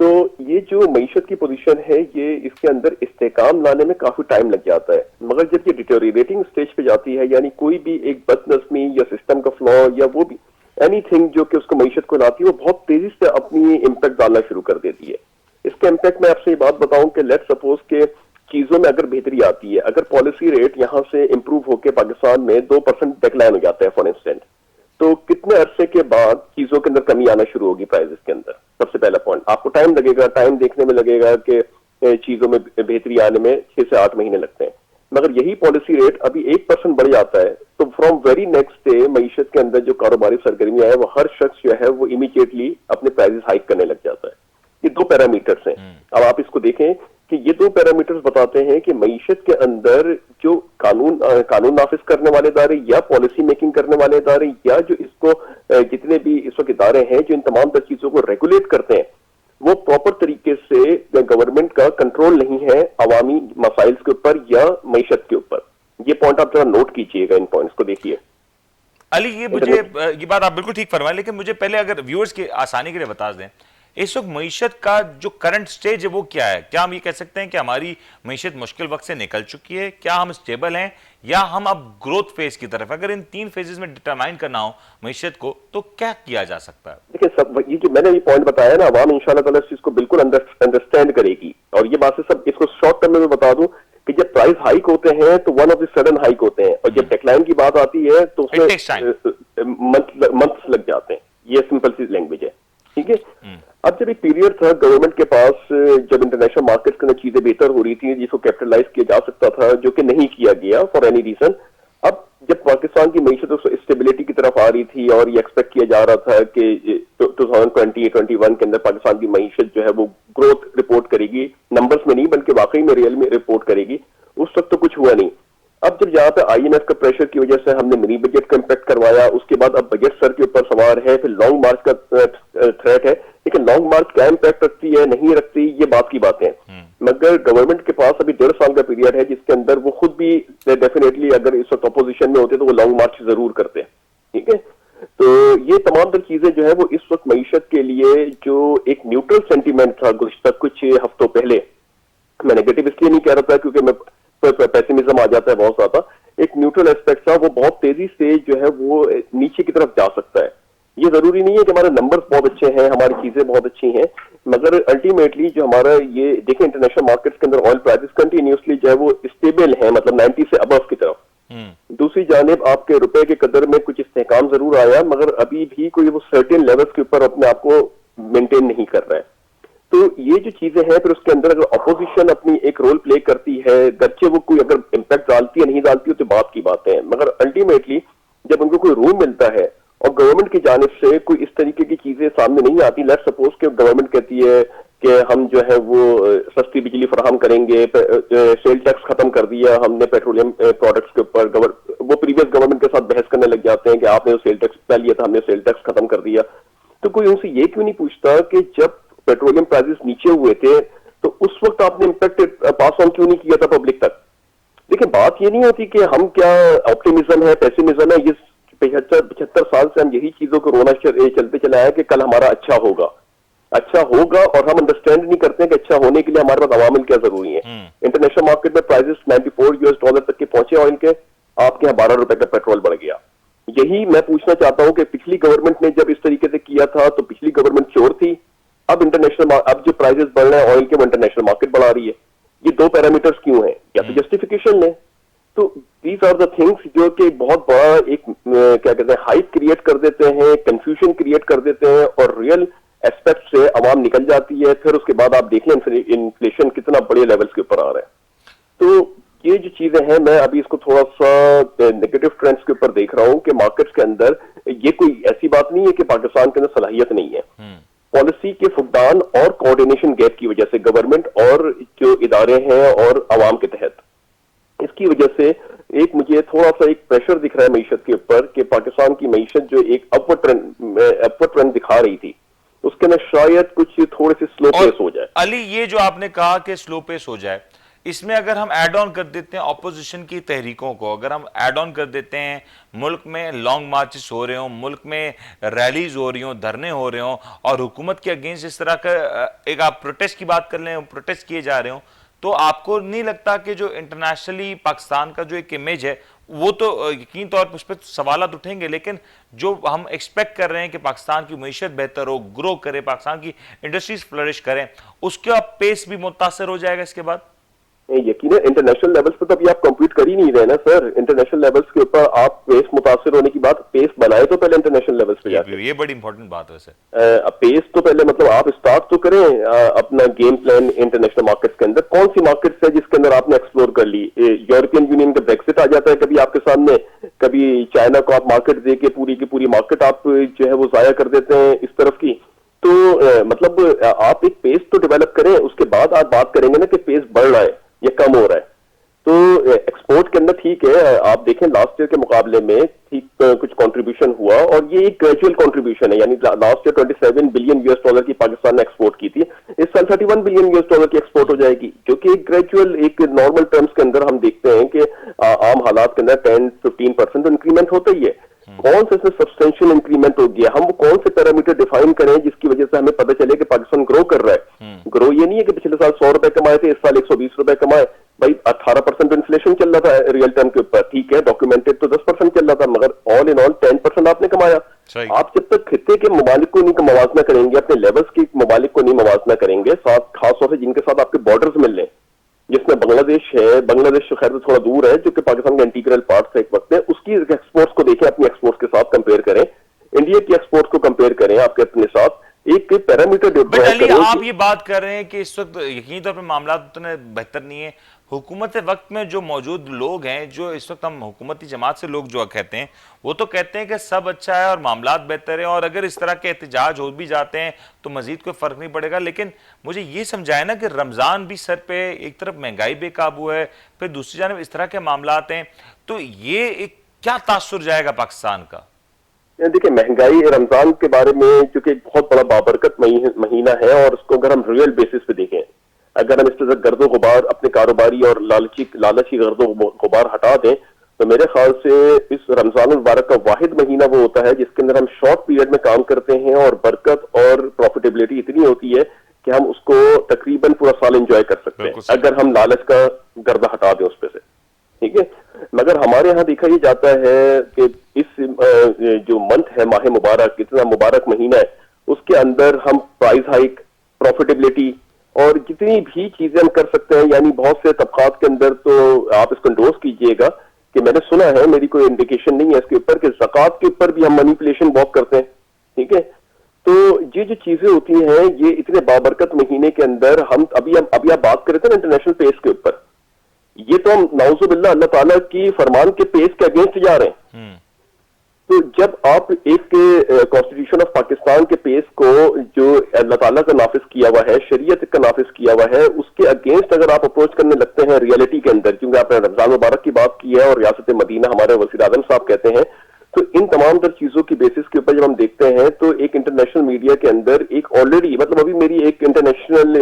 [SPEAKER 3] तो ये जो मईशत की पोजीशन है, ये इसके अंदर इस्तेकाम लाने में काफी टाइम लग जाता है, मगर जब ये डिटोरिएटिंग स्टेज पे जाती है, यानी कोई भी एक बदनज़मी या सिस्टम का फ्लॉ या वो भी एनीथिंग जो कि उसको मईशत को लाती है, वो बहुत तेजी से अपनी इम्पैक्ट डालना शुरू कर देती है। इसका इम्पैक्ट मैं आपसे ये बात बताऊं कि लेट सपोज के चीजों में अगर बेहतरी आती है, अगर पॉलिसी रेट यहाँ से इंप्रूव होकर पाकिस्तान में 2% डिक्लाइन हो जाता है फॉर इंस्टेंट, तो कितने अरसे के बाद चीजों के अंदर कमी आना शुरू होगी प्राइसेस के अंदर? सबसे पहला पॉइंट, आपको टाइम लगेगा, टाइम देखने में लगेगा कि चीजों में बेहतरी आने में 6 से 8 महीने लगते हैं, मगर यही पॉलिसी रेट अभी 1% बढ़ जाता है तो फ्रॉम वेरी नेक्स्ट डे मईशत के अंदर जो कारोबारी सरगर्मियां है, वो हर शख्स जो है वो इमीडिएटली अपने प्राइसेस हाइक करने लग जाता है। ये 2 पैरामीटर्स हैं। अब आप इसको देखें कि ये 2 पैरामीटर्स बताते हैं कि मईशत के अंदर जो कानून नाफिज करने वाले इदारे या पॉलिसी मेकिंग करने वाले इदारे या जो इसको जितने भी इस वक्त इदारे हैं जो इन तमाम तर चीजों को रेगुलेट करते हैं, वो प्रॉपर तरीके से गवर्नमेंट का कंट्रोल नहीं है अवामी मसाइल्स के ऊपर या मईशत के ऊपर। ये पॉइंट आप जरा नोट कीजिएगा, इन पॉइंट्स को देखिए।
[SPEAKER 1] अली, ये बात आप बिल्कुल ठीक फरमाएं, लेकिन मुझे पहले अगर व्यूअर्स की आसानी के लिए बता दें, इस वक्त मईशत का जो करंट स्टेज है वो क्या है? क्या हम ये कह सकते हैं कि हमारी मईशत मुश्किल वक्त से निकल चुकी है, क्या हम स्टेबल हैं, या हम अब ग्रोथ फेज की तरफ? अगर इन 3 फेजेस में डिटरमाइन करना हो मईशत को, तो क्या किया जा सकता है?
[SPEAKER 3] देखिए, सब ये जो मैंने ये पॉइंट बताया ना, अवाम इंशाल्लाह ताला इस चीज को बिल्कुल अंडरस्टैंड करेगी, और ये बात से सब इसको शॉर्ट टर्म में मैं बता दूं कि जब प्राइस हाइक होते हैं तो one of the sudden hike होते हैं, और जब डिक्लाइन की बात आती है तो उसमें मंथ्स लग जाते हैं। ये सिंपल सी लैंग्वेज है, ठीक है। अब जब एक पीरियड था गवर्नमेंट के पास, जब इंटरनेशनल मार्केट के अंदर चीजें बेहतर हो रही थी, जिसको कैपिटलाइज किया जा सकता था, जो कि नहीं किया गया फॉर एनी रीजन। अब जब पाकिस्तान की मईशत स्टेबिलिटी की तरफ आ रही थी और ये एक्सपेक्ट किया जा रहा था कि 2020-21 के अंदर पाकिस्तान की मईशत जो है वो ग्रोथ रिपोर्ट करेगी, नंबर्स में नहीं बल्कि वाकई में रियल में रिपोर्ट करेगी, उस वक्त तो कुछ हुआ नहीं। अब जब यहाँ पे IMF का प्रेशर की वजह से हमने मिनी बजट का इम्पैक्ट करवाया, उसके बाद अब बजट सर के ऊपर सवार है, फिर लॉन्ग मार्च का थ्रेट है, लेकिन लॉन्ग मार्च क्या इम्पैक्ट रखती है नहीं रखती, ये बात की बातें हैं। मगर गवर्नमेंट के पास अभी 1.5 साल का पीरियड है, जिसके अंदर वो खुद भी डेफिनेटली अगर इस वक्त अपोजिशन में होते तो वो लॉन्ग मार्च जरूर करते हैं, ठीक है। तो ये तमाम तर चीजें जो है वो इस वक्त मईशत के लिए जो एक न्यूट्रल सेंटीमेंट था गुज़श्ता कुछ हफ्तों पहले, मैं नेगेटिव इसलिए नहीं कह रहा था क्योंकि मैं पेसिमिज्म आ जाता है बहुत ज्यादा, एक न्यूट्रल एस्पेक्ट था, वो बहुत तेजी से जो है वो नीचे की तरफ जा सकता है। ये जरूरी नहीं है कि हमारे नंबर्स बहुत अच्छे हैं, हमारी चीजें बहुत अच्छी हैं, मगर अल्टीमेटली जो हमारा ये देखें इंटरनेशनल मार्केट्स के अंदर ऑयल प्राइसेस कंटिन्यूसली जो है वो स्टेबल है, मतलब 90 से अबव की तरफ। दूसरी जानिब आपके रुपए के कदर में कुछ इस्तेहकाम जरूर आया, मगर अभी भी कोई वो सर्टेन लेवल्स के ऊपर अपने आप को मेंटेन नहीं कर रहा है। तो ये जो चीजें हैं, फिर उसके अंदर अगर अपोजिशन अपनी एक रोल प्ले करती है, गच्चे वो कोई अगर इम्पैक्ट डालती है नहीं डालती है तो बात की बातें हैं, मगर अल्टीमेटली जब उनको कोई रूल मिलता है और गवर्नमेंट की जानिब से कोई इस तरीके की चीजें सामने नहीं आती, लेट सपोज कि गवर्नमेंट कहती है कि हम जो है वो सस्ती बिजली फराहम करेंगे, सेल टैक्स खत्म कर दिया हमने पेट्रोलियम प्रोडक्ट्स के ऊपर, वो प्रीवियस गवर्नमेंट के साथ बहस करने लग जाते हैं कि आपने जो सेल टैक्स पहले लिया था हमने सेल टैक्स खत्म कर दिया। तो कोई उनसे ये क्यों नहीं पूछता कि जब पेट्रोलियम प्राइसेस नीचे हुए थे तो उस वक्त आपने इम्पैक्ट पास ऑन क्यों नहीं किया था पब्लिक तक? देखिए, बात ये नहीं होती कि हम क्या ऑप्टिमिज्म है पेसिमिज्म है, ये 75 साल से हम यही चीजों को रोना चलते चला है कि कल हमारा अच्छा होगा, और हम अंडरस्टैंड नहीं करते हैं कि अच्छा होने के लिए हमारे पास अवामिल क्या जरूरी है। इंटरनेशनल मार्केट में प्राइसेस $94 तक के पहुंचे ऑयल के, आपके यहाँ $12 का पेट्रोल बढ़ गया। यही मैं पूछना चाहता हूं कि पिछली गवर्नमेंट ने जब इस तरीके से किया था तो पिछली गवर्नमेंट चोर थी। अब जो प्राइसेस बढ़ रहे हैं ऑयल के, वो इंटरनेशनल मार्केट बढ़ा रही है। ये 2 पैरामीटर्स क्यों हैं? या तो जस्टिफिकेशन लें। तो दीज आर द थिंग्स जो कि बहुत बड़ा एक क्या कहते हैं हाइप क्रिएट कर देते हैं, कंफ्यूजन क्रिएट कर देते हैं, और रियल एस्पेक्ट से अवाम निकल जाती है। फिर उसके बाद आप देख लें इन्फ्लेशन कितना बड़े लेवल्स के ऊपर आ रहा है। तो ये जो चीजें हैं, मैं अभी इसको थोड़ा सा नेगेटिव ट्रेंड्स के ऊपर देख रहा हूं कि मार्केट्स के अंदर ये कोई ऐसी बात नहीं है कि पाकिस्तान के अंदर सलाहियत नहीं है। पॉलिसी के फुकदान और कोऑर्डिनेशन गैप की वजह से गवर्नमेंट और जो इदारे हैं और अवाम के तहत, इसकी वजह से एक मुझे थोड़ा सा एक प्रेशर दिख रहा है मईशत के ऊपर कि पाकिस्तान की मईशत जो एक अपवर्ड ट्रेंड दिखा रही थी, उसके अंदर शायद कुछ थोड़े से स्लो पेस हो जाए।
[SPEAKER 1] अली, ये जो आपने कहा कि स्लो पेस हो जाए, इसमें अगर हम ऐड ऑन कर देते हैं ऑपोजिशन की तहरीकों को, अगर हम ऐड ऑन कर देते हैं, मुल्क में लॉन्ग मार्चेस हो रहे हो, मुल्क में रैलीज हो रही हो, धरने हो रहे हो और हुकूमत के अगेंस्ट इस तरह का एक आप प्रोटेस्ट की बात कर लें, प्रोटेस्ट किए जा रहे हो, तो आपको नहीं लगता कि जो इंटरनेशनली पाकिस्तान का जो एक इमेज है वो तो यकीन तौर पर उस पर सवालात उठेंगे, लेकिन जो हम एक्सपेक्ट कर रहे हैं कि पाकिस्तान की मईशत बेहतर हो, ग्रो करे, पाकिस्तान की इंडस्ट्रीज फ्लरिश करें, उसका पेस भी मुतासर हो जाएगा इसके बाद?
[SPEAKER 3] यकीन है इंटरनेशनल लेवल्स पे तो अभी आप कम्पीट कर ही नहीं रहे ना सर। इंटरनेशनल लेवल्स के ऊपर आप पेस मुतासिर होने की बात, पेस बनाए तो पहले इंटरनेशनल लेवल्स पे जाके,
[SPEAKER 1] ये बड़ी इंपॉर्टेंट बात है वैसे।
[SPEAKER 3] पेस तो पहले मतलब आप स्टार्ट तो करें अपना गेम प्लान इंटरनेशनल मार्केट्स के अंदर। कौन सी मार्केट्स है जिसके अंदर आपने एक्सप्लोर कर ली? यूरोपियन यूनियन का ब्रेक्सिट आ जाता है कभी आपके सामने, कभी चाइना को आप मार्केट दे के पूरी की पूरी मार्केट आप जो है वो जाया कर देते हैं इस तरफ की। तो मतलब आप एक पेस तो डेवलप करें, उसके बाद आप बात करेंगे ना कि पेस बढ़ रहा है या कम हो रहा है। तो एक्सपोर्ट के अंदर ठीक है, आप देखें लास्ट ईयर के मुकाबले में ठीक कुछ कंट्रीब्यूशन हुआ और ये एक ग्रेजुअल कंट्रीब्यूशन है। यानी last year 27 billion US dollar की पाकिस्तान ने एक्सपोर्ट की थी, इस साल 31 बिलियन यूएस डॉलर की एक्सपोर्ट हो जाएगी, जो कि एक ग्रेजुअल एक नॉर्मल टर्म्स के अंदर हम देखते हैं कि आम हालात के अंदर 10-15% इंक्रीमेंट होता ही है। कौन सा इसमें सब्सटेंशियल इंक्रीमेंट हो गया, हम कौन से पैरामीटर डिफाइन करें जिसकी वजह से हमें पता चले कि पाकिस्तान ग्रो कर रहा है। ग्रो ये नहीं है कि पिछले साल 100 रुपए कमाए थे, इस साल 120 रुपए कमाए। भाई 18% इन्फ्लेशन चल रहा था रियल टर्म के ऊपर, ठीक है, डॉक्यूमेंटेड तो 10% चल रहा था, मगर ऑल इन ऑल 10% आपने कमाया। आप जब तक खिते के ममालिक को नहीं मवाजना करेंगे, अपने लेवल्स के ममालिक को नहीं मवाजना करेंगे, साथ खासतौर से जिनके साथ आपके बॉर्डर्स मिल रहे, जिसमें बांग्लादेश है, बांग्लादेश खैर तो थोड़ा दूर है, जो कि पाकिस्तान का इंटीग्रल पार्ट था एक वक्त में, उसकी एक्सपोर्ट्स को देखें, अपनी एक्सपोर्ट्स के साथ कंपेयर करें, इंडिया की एक्सपोर्ट्स को कंपेयर करें आपके अपने साथ, एक पैरामीटर
[SPEAKER 1] आप ये बात कर रहे हैं कि इस वक्त यकीनी तौर पर मामला उतने बेहतर नहीं है। हुकूमत वक्त में जो मौजूद लोग हैं, जो इस वक्त हम हुकूमती जमात से लोग जो कहते हैं, वो तो कहते हैं कि सब अच्छा है और मामला बेहतर है और अगर इस तरह के एहतजाज हो भी जाते हैं तो मजीद कोई फर्क नहीं पड़ेगा। लेकिन मुझे ये समझाए ना कि रमजान भी सर पे, एक तरफ महंगाई बेकाबू है, फिर दूसरी जानब इस तरह के मामला हैं, तो ये एक क्या तासुर जाएगा पाकिस्तान का?
[SPEAKER 3] देखिए महंगाई रमजान के बारे में चूंकि एक बहुत बड़ा बाबरकत महीना है और उसको अगर हम रियल बेसिस पे देखें, अगर हम इस तरह गर्दो गुबार अपने कारोबारी और लालची गर्दो गुबार हटा दें, तो मेरे ख्याल से इस रमजान मुबारक का वाहिद महीना वो होता है जिसके अंदर हम शॉर्ट पीरियड में काम करते हैं और बरकत और प्रॉफिटेबिलिटी इतनी होती है कि हम उसको तकरीबन पूरा साल एंजॉय कर सकते हैं, अगर हम लालच का गर्दा हटा दें उस पे से, ठीक है। मगर हमारे यहाँ देखा ये जाता है कि इस जो मंथ है, माह मुबारक, इतना मुबारक महीना है, उसके अंदर हम प्राइस हाइक, प्रॉफिटेबिलिटी और जितनी भी चीजें हम कर सकते हैं, यानी बहुत से तबकात के अंदर तो आप इसको एंडोर्स कीजिएगा कि मैंने सुना है, मेरी कोई इंडिकेशन नहीं है इसके ऊपर, कि ज़कात के ऊपर भी हम मैनिपुलेशन बहुत करते हैं, ठीक है। तो ये जो चीजें होती हैं, ये इतने बाबरकत महीने के अंदर हम अभी आप बात कर रहे थे ना इंटरनेशनल पेस के ऊपर, ये तो हम नाउजुबिल्लाह अल्लाह ताला की फरमान के पेस के अगेंस्ट जा रहे हैं। तो जब आप एक कॉन्स्टिट्यूशन ऑफ पाकिस्तान के पेस को, जो अल्लाह ताला का नाफिज किया हुआ है, शरीयत का नाफिज किया हुआ है, उसके अगेंस्ट अगर आप अप्रोच करने लगते हैं रियलिटी के अंदर, क्योंकि आपने रमजान मुबारक की बात की है और रियासत मदीना हमारे वज़ीर आज़म साहब कहते हैं, तो इन तमाम तर चीजों की बेसिस के ऊपर जब हम देखते हैं तो एक इंटरनेशनल मीडिया के अंदर एक ऑलरेडी, मतलब अभी मेरी एक इंटरनेशनल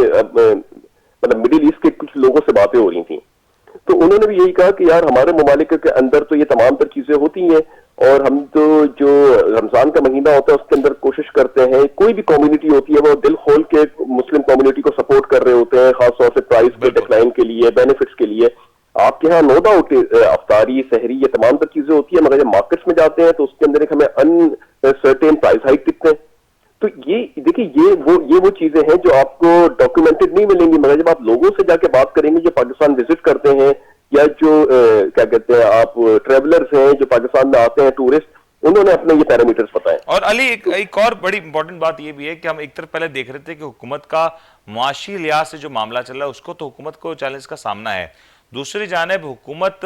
[SPEAKER 3] मतलब मिडिल ईस्ट के कुछ लोगों से बातें हो रही थी, तो उन्होंने भी यही कहा कि यार हमारे ममालिक के अंदर तो ये तमाम तर चीजें होती हैं और हम तो जो रमजान का महीना होता है उसके अंदर कोशिश करते हैं, कोई भी कम्युनिटी होती है वो दिल खोल के मुस्लिम कम्युनिटी को सपोर्ट कर रहे होते हैं, खासतौर से प्राइस के डिक्लाइन के लिए, बेनिफिट्स के लिए। आपके यहाँ नो डाउट अफ्तारी, सहरी, ये तमाम तर चीजें होती है, मगर जब मार्केट्स में जाते हैं तो उसके अंदर एक हमें अनसर्टेन प्राइस हाइक दिखते हैं। तो ये देखिए, ये वो चीजें हैं जो आपको डॉक्यूमेंटेड नहीं मिलेंगी, मगर जब आप लोगों से जाके बात करेंगे जो पाकिस्तान विजिट करते हैं या जो क्या कहते हैं आप ट्रेवलर्स हैं जो पाकिस्तान में आते हैं, टूरिस्ट, उन्होंने अपने ये पैरामीटर्स बताए।
[SPEAKER 1] और अली एक और बड़ी इंपॉर्टेंट बात ये भी है कि हम एक तरफ पहले देख रहे थे कि हुकूमत का मुआशी लिहाज से जो मामला चल रहा है उसको तो हुकूमत को चैलेंज का सामना है, दूसरी जानिब हुकूमत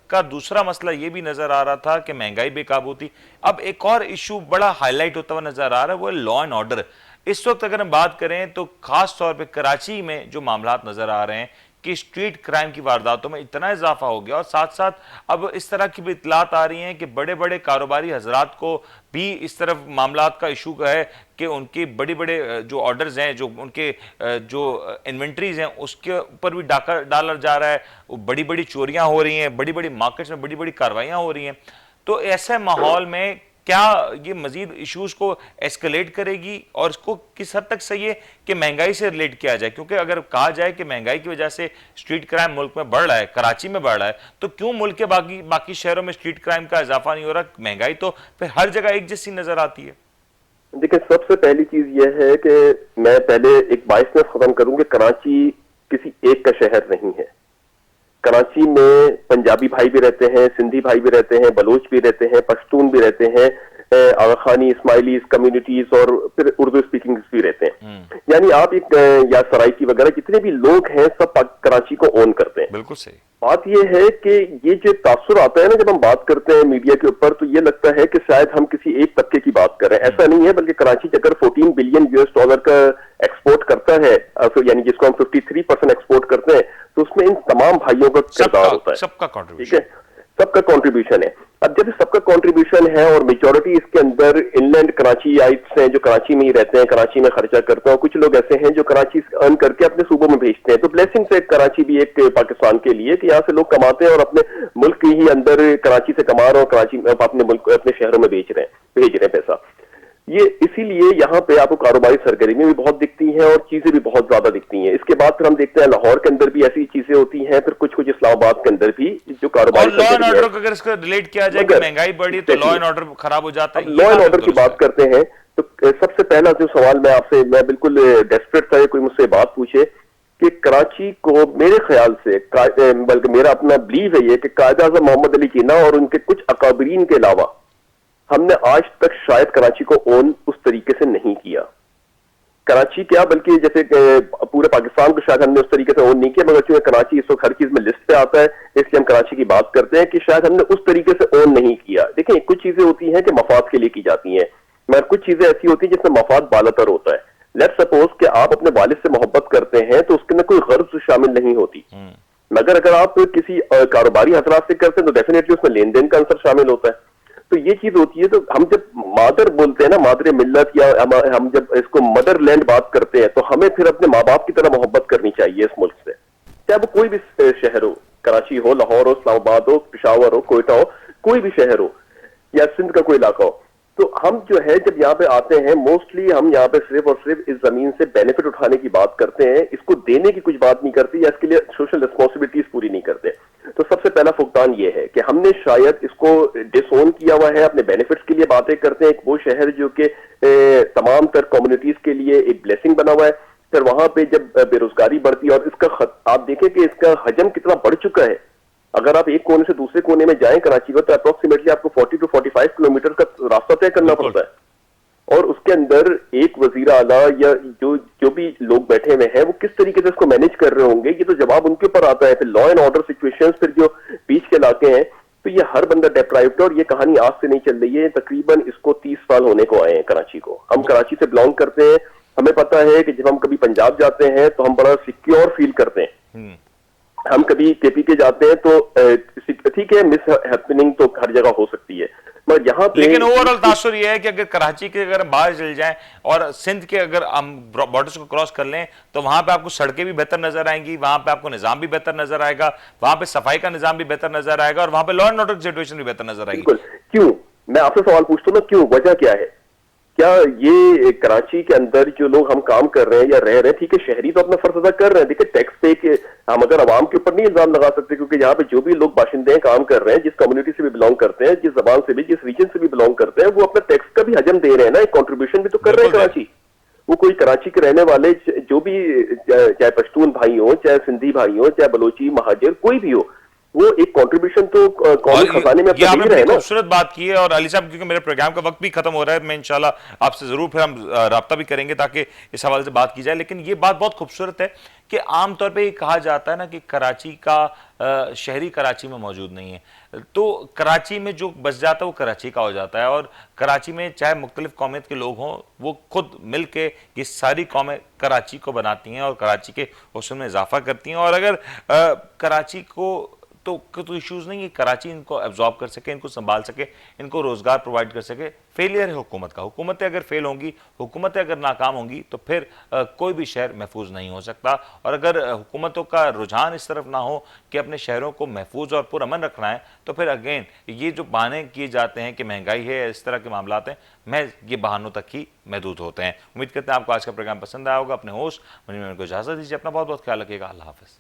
[SPEAKER 1] का दूसरा मसला ये भी नजर आ रहा था कि महंगाई बेकाबू थी। अब एक और इशू बड़ा हाईलाइट होता हुआ नजर आ रहा है, वो है लॉ एंड ऑर्डर। इस वक्त अगर हम बात करें तो खास तौर पे कराची में जो मामलात नजर आ रहे हैं कि स्ट्रीट क्राइम की वारदातों में इतना इजाफा हो गया और साथ साथ अब इस तरह की भी इतलात आ रही हैं कि बड़े बड़े कारोबारी हजरात को भी इस तरफ मामलात का इशू है कि उनके बड़े बड़े जो ऑर्डर्स हैं, जो उनके जो इन्वेंट्रीज हैं, उसके ऊपर भी डाका डाला जा रहा है। बड़ी बड़ी चोरियां हो रही हैं, बड़ी बड़ी मार्केट्स में बड़ी बड़ी कार्रवाइयां हो रही हैं। तो ऐसे माहौल में क्या ये मजीद इश्यूज को एस्केलेट करेगी और इसको किस हद तक सही है कि महंगाई से रिलेट किया जाए? क्योंकि अगर कहा जाए कि महंगाई की वजह से स्ट्रीट क्राइम मुल्क में बढ़ रहा है, कराची में बढ़ रहा है, तो क्यों मुल्क के बाकी शहरों में स्ट्रीट क्राइम का इजाफा नहीं हो रहा? महंगाई तो फिर हर जगह एक जैसी नजर आती है।
[SPEAKER 3] देखिए, सबसे पहली चीज यह है कि मैं पहले एक बाइसनेस खत्म करूं कि कराची किसी एक का शहर नहीं है। कराची में पंजाबी भाई भी रहते हैं, सिंधी भाई भी रहते हैं, बलोच भी रहते हैं, पश्तून भी रहते हैं, आगा खानी, इस्माइलीज कम्युनिटीज और फिर उर्दू स्पीकिंग भी रहते हैं। यानी आप एक या सराइकी वगैरह जितने भी लोग हैं सब कराची को ओन करते हैं।
[SPEAKER 1] बिल्कुल सही।
[SPEAKER 3] बात यह है कि ये जो तासुर आता है ना जब हम बात करते हैं मीडिया के ऊपर, तो ये लगता है कि शायद हम किसी एक तबके की बात कर रहे हैं। ऐसा नहीं है, बल्कि कराची अगर $14 बिलियन का एक्सपोर्ट करता है, यानी जिसको हम 53% एक्सपोर्ट करते हैं, तो उसमें इन तमाम भाइयों का किरदार होता है,
[SPEAKER 1] सबका कॉन्ट्रीब्यूशन,
[SPEAKER 3] ठीक है, सबका कॉन्ट्रीब्यूशन है। अब जब सबका कॉन्ट्रीब्यूशन है और मेजोरिटी इसके अंदर इनलैंड कराचीआइट्स हैं जो कराची में ही रहते हैं, कराची में खर्चा करते हैं, और कुछ लोग ऐसे हैं जो कराची अर्न करके अपने सूबों में भेजते हैं। तो ब्लेसिंग से कराची भी एक पाकिस्तान के लिए कि यहाँ से लोग कमाते हैं और अपने मुल्क के ही अंदर कराची से कमा रहे हैं और कराची अपने मुल्क अपने शहरों में भेज रहे हैं पैसा। ये इसीलिए यहाँ पे आपको कारोबारी सरगर्मी भी बहुत दिखती हैं और चीजें भी बहुत ज्यादा दिखती हैं। इसके बाद फिर हम देखते हैं लाहौर के अंदर भी ऐसी चीजें होती हैं, फिर कुछ इस्लामाबाद के अंदर भी जो कारोबारी
[SPEAKER 1] लॉ एंड ऑर्डर अगर इसको रिलेट किया जाए कि महंगाई बढ़ी तो लॉ एंड ऑर्डर खराब हो जाता है।
[SPEAKER 3] लॉ एंड ऑर्डर की बात करते हैं तो सबसे पहला जो सवाल मैं बिल्कुल डेस्परेट था कोई मुझसे बात पूछे कि कराची को मेरे ख्याल से, बल्कि मेरा अपना बिलीव है ये कि कायद आज़म मोहम्मद अली जिन्ना और उनके कुछ अकाबरीन के अलावा हमने आज तक शायद कराची को ओन उस तरीके से नहीं किया। कराची क्या बल्कि जैसे पूरे पाकिस्तान को शायद हमने उस तरीके से ओन नहीं किया, मगर चूंकि कराची इस वक्त हर चीज में लिस्ट पे आता है इसलिए हम कराची की बात करते हैं कि शायद हमने उस तरीके से ओन नहीं किया। देखिए, कुछ चीजें होती हैं कि मफाद के लिए की जाती हैं, मगर कुछ चीजें ऐसी होती हैं जिसमें मफाद बालातर होता है। लेट्स सपोज कि आप अपने वालिद से मोहब्बत करते हैं तो उसके अंदर कोई गर्ज शामिल नहीं होती, मगर अगर आप किसी कारोबारी हजरात से करते हैं तो डेफिनेटली उसमें लेन देन का अंसर शामिल होता है। तो ये चीज होती है। तो हम जब मादर बोलते हैं ना, मादर मिल्लत, या हम जब इसको मदरलैंड बात करते हैं, तो हमें फिर अपने माँ बाप की तरह मोहब्बत करनी चाहिए इस मुल्क से, चाहे वो कोई भी शहर हो, कराची हो, लाहौर हो, इस्लामाबाद हो, पेशावर हो, कोयटा हो, कोई भी शहर हो, या सिंध का कोई इलाका हो। तो हम जो है जब यहाँ पे आते हैं, मोस्टली हम यहाँ पे सिर्फ और सिर्फ इस जमीन से बेनिफिट उठाने की बात करते हैं, इसको देने की कुछ बात नहीं करते या इसके लिए सोशल रिस्पॉन्सिबिलिटीज पूरी नहीं करते। तो सबसे पहला फुकदान ये है कि हमने शायद इसको डिसोन किया हुआ है, अपने बेनिफिट्स के लिए बातें करते हैं। वो शहर जो कि तमाम तर कम्युनिटीज के लिए एक ब्लेसिंग बना हुआ है, फिर वहां पे जब बेरोजगारी बढ़ती है और इसका आप देखें कि इसका हजम कितना बढ़ चुका है। अगर आप एक कोने से दूसरे कोने में जाएं कराची को, तो अप्रोक्सीमेटली आपको 40 to 45 किलोमीटर का रास्ता तय करना पड़ता है, और उसके अंदर एक वजीर आला या जो भी लोग बैठे हुए हैं वो किस तरीके से इसको मैनेज कर रहे होंगे, ये तो जवाब उनके ऊपर आता है। फिर लॉ एंड ऑर्डर सिचुएशंस, फिर जो बीच के इलाके हैं, तो ये हर बंदा डेप्राइव्ड है। और ये कहानी आज से नहीं चल रही है, तकरीबन इसको 30 साल होने को आए हैं कराची को। हम कराची से बिलोंग करते हैं, हमें पता है कि जब हम कभी पंजाब जाते हैं तो हम बड़ा सिक्योर फील करते हैं। हम कभी केपीके जाते हैं तो ठीक है, मिस हैपनिंग तो हर जगह हो सकती है, मगर यहाँ पे
[SPEAKER 1] लेकिन ओवरऑल तासुर यह है कि अगर कराची के अगर बाहर चल जाएं और सिंध के अगर हम बॉर्डर्स को क्रॉस कर लें तो वहां पे आपको सड़कें भी बेहतर नजर आएंगी, वहां पे आपको निजाम भी बेहतर नजर आएगा, वहां पे सफाई का निजाम भी बेहतर नजर आएगा और वहां पे लॉ एंड ऑर्डर सिचुएशन भी बेहतर नजर आएगी।
[SPEAKER 3] क्यों? मैं आपसे सवाल पूछता हूँ ना, क्यों? वजह क्या है? क्या ये कराची के अंदर जो लोग हम काम कर रहे हैं या रह रहे हैं, ठीक है, शहरी तो अपना फर्ज अदा कर रहे हैं। देखिए, टैक्स पे के हम अगर आवाम के ऊपर नहीं इल्जाम लगा सकते, क्योंकि यहाँ पे जो भी लोग बाशिंदे काम कर रहे हैं, जिस कम्युनिटी से भी बिलोंग करते हैं, जिस जबान से भी, जिस रीजन से भी बिलोंग करते हैं, वो अपना टैक्स का भी हजम दे रहे हैं ना, एक कॉन्ट्रीब्यूशन भी तो कर रहे हैं कराची। वो कोई कराची के रहने वाले जो भी, चाहे पश्तून भाई हो, चाहे सिंधी भाई हो, चाहे बलोची, महाजिर, कोई भी हो, वो एक कंट्रीब्यूशन तो कौमी
[SPEAKER 1] और
[SPEAKER 3] खजाने में
[SPEAKER 1] ये
[SPEAKER 3] अपना
[SPEAKER 1] आपने
[SPEAKER 3] दे रहे
[SPEAKER 1] बड़ी
[SPEAKER 3] हैं ना।
[SPEAKER 1] खूबसूरत बात की है। और अली साहब, क्योंकि मेरे प्रोग्राम का वक्त भी खत्म हो रहा है, मैं इंशाल्लाह आपसे जरूर फिर हम राब्ता भी करेंगे ताकि इस हवाले से बात की जाए। लेकिन ये बात बहुत खूबसूरत है कि आमतौर पे ये कहा जाता है ना कि कराची का शहरी कराची में मौजूद नहीं है, तो कराची में जो बस जाता है वो कराची का हो जाता है। और कराची में चाहे मुख्तलिफ कौमियत के लोग हों, वो खुद मिल के ये सारी कौमें कराची को बनाती हैं और कराची के हुस्न में इजाफा करती हैं। और अगर कराची को तो इश्यूज नहीं है, कराची इनको एब्जॉर्ब कर सके, इनको संभाल सके, इनको रोजगार प्रोवाइड कर सके। फेलियर है हुकूमत का। हुकूमतें अगर फेल होंगी, हुकूमतें अगर नाकाम होंगी, तो फिर कोई भी शहर महफूज नहीं हो सकता। और अगर हुकूमतों का रुझान इस तरफ ना हो कि अपने शहरों को महफूज और पुरअमन रखना है, तो फिर अगेन ये जो बहाने किए जाते हैं कि महंगाई है, इस तरह के मामला हैं, मैं ये बहानों तक ही महदूद होते हैं। उम्मीद करते हैं आपको आज का प्रोग्राम पसंद आया होगा। अपने होस्ट मुनीर को इजाजत दीजिए। अपना बहुत बहुत ख्याल रखिएगा। अल्लाह हाफिज।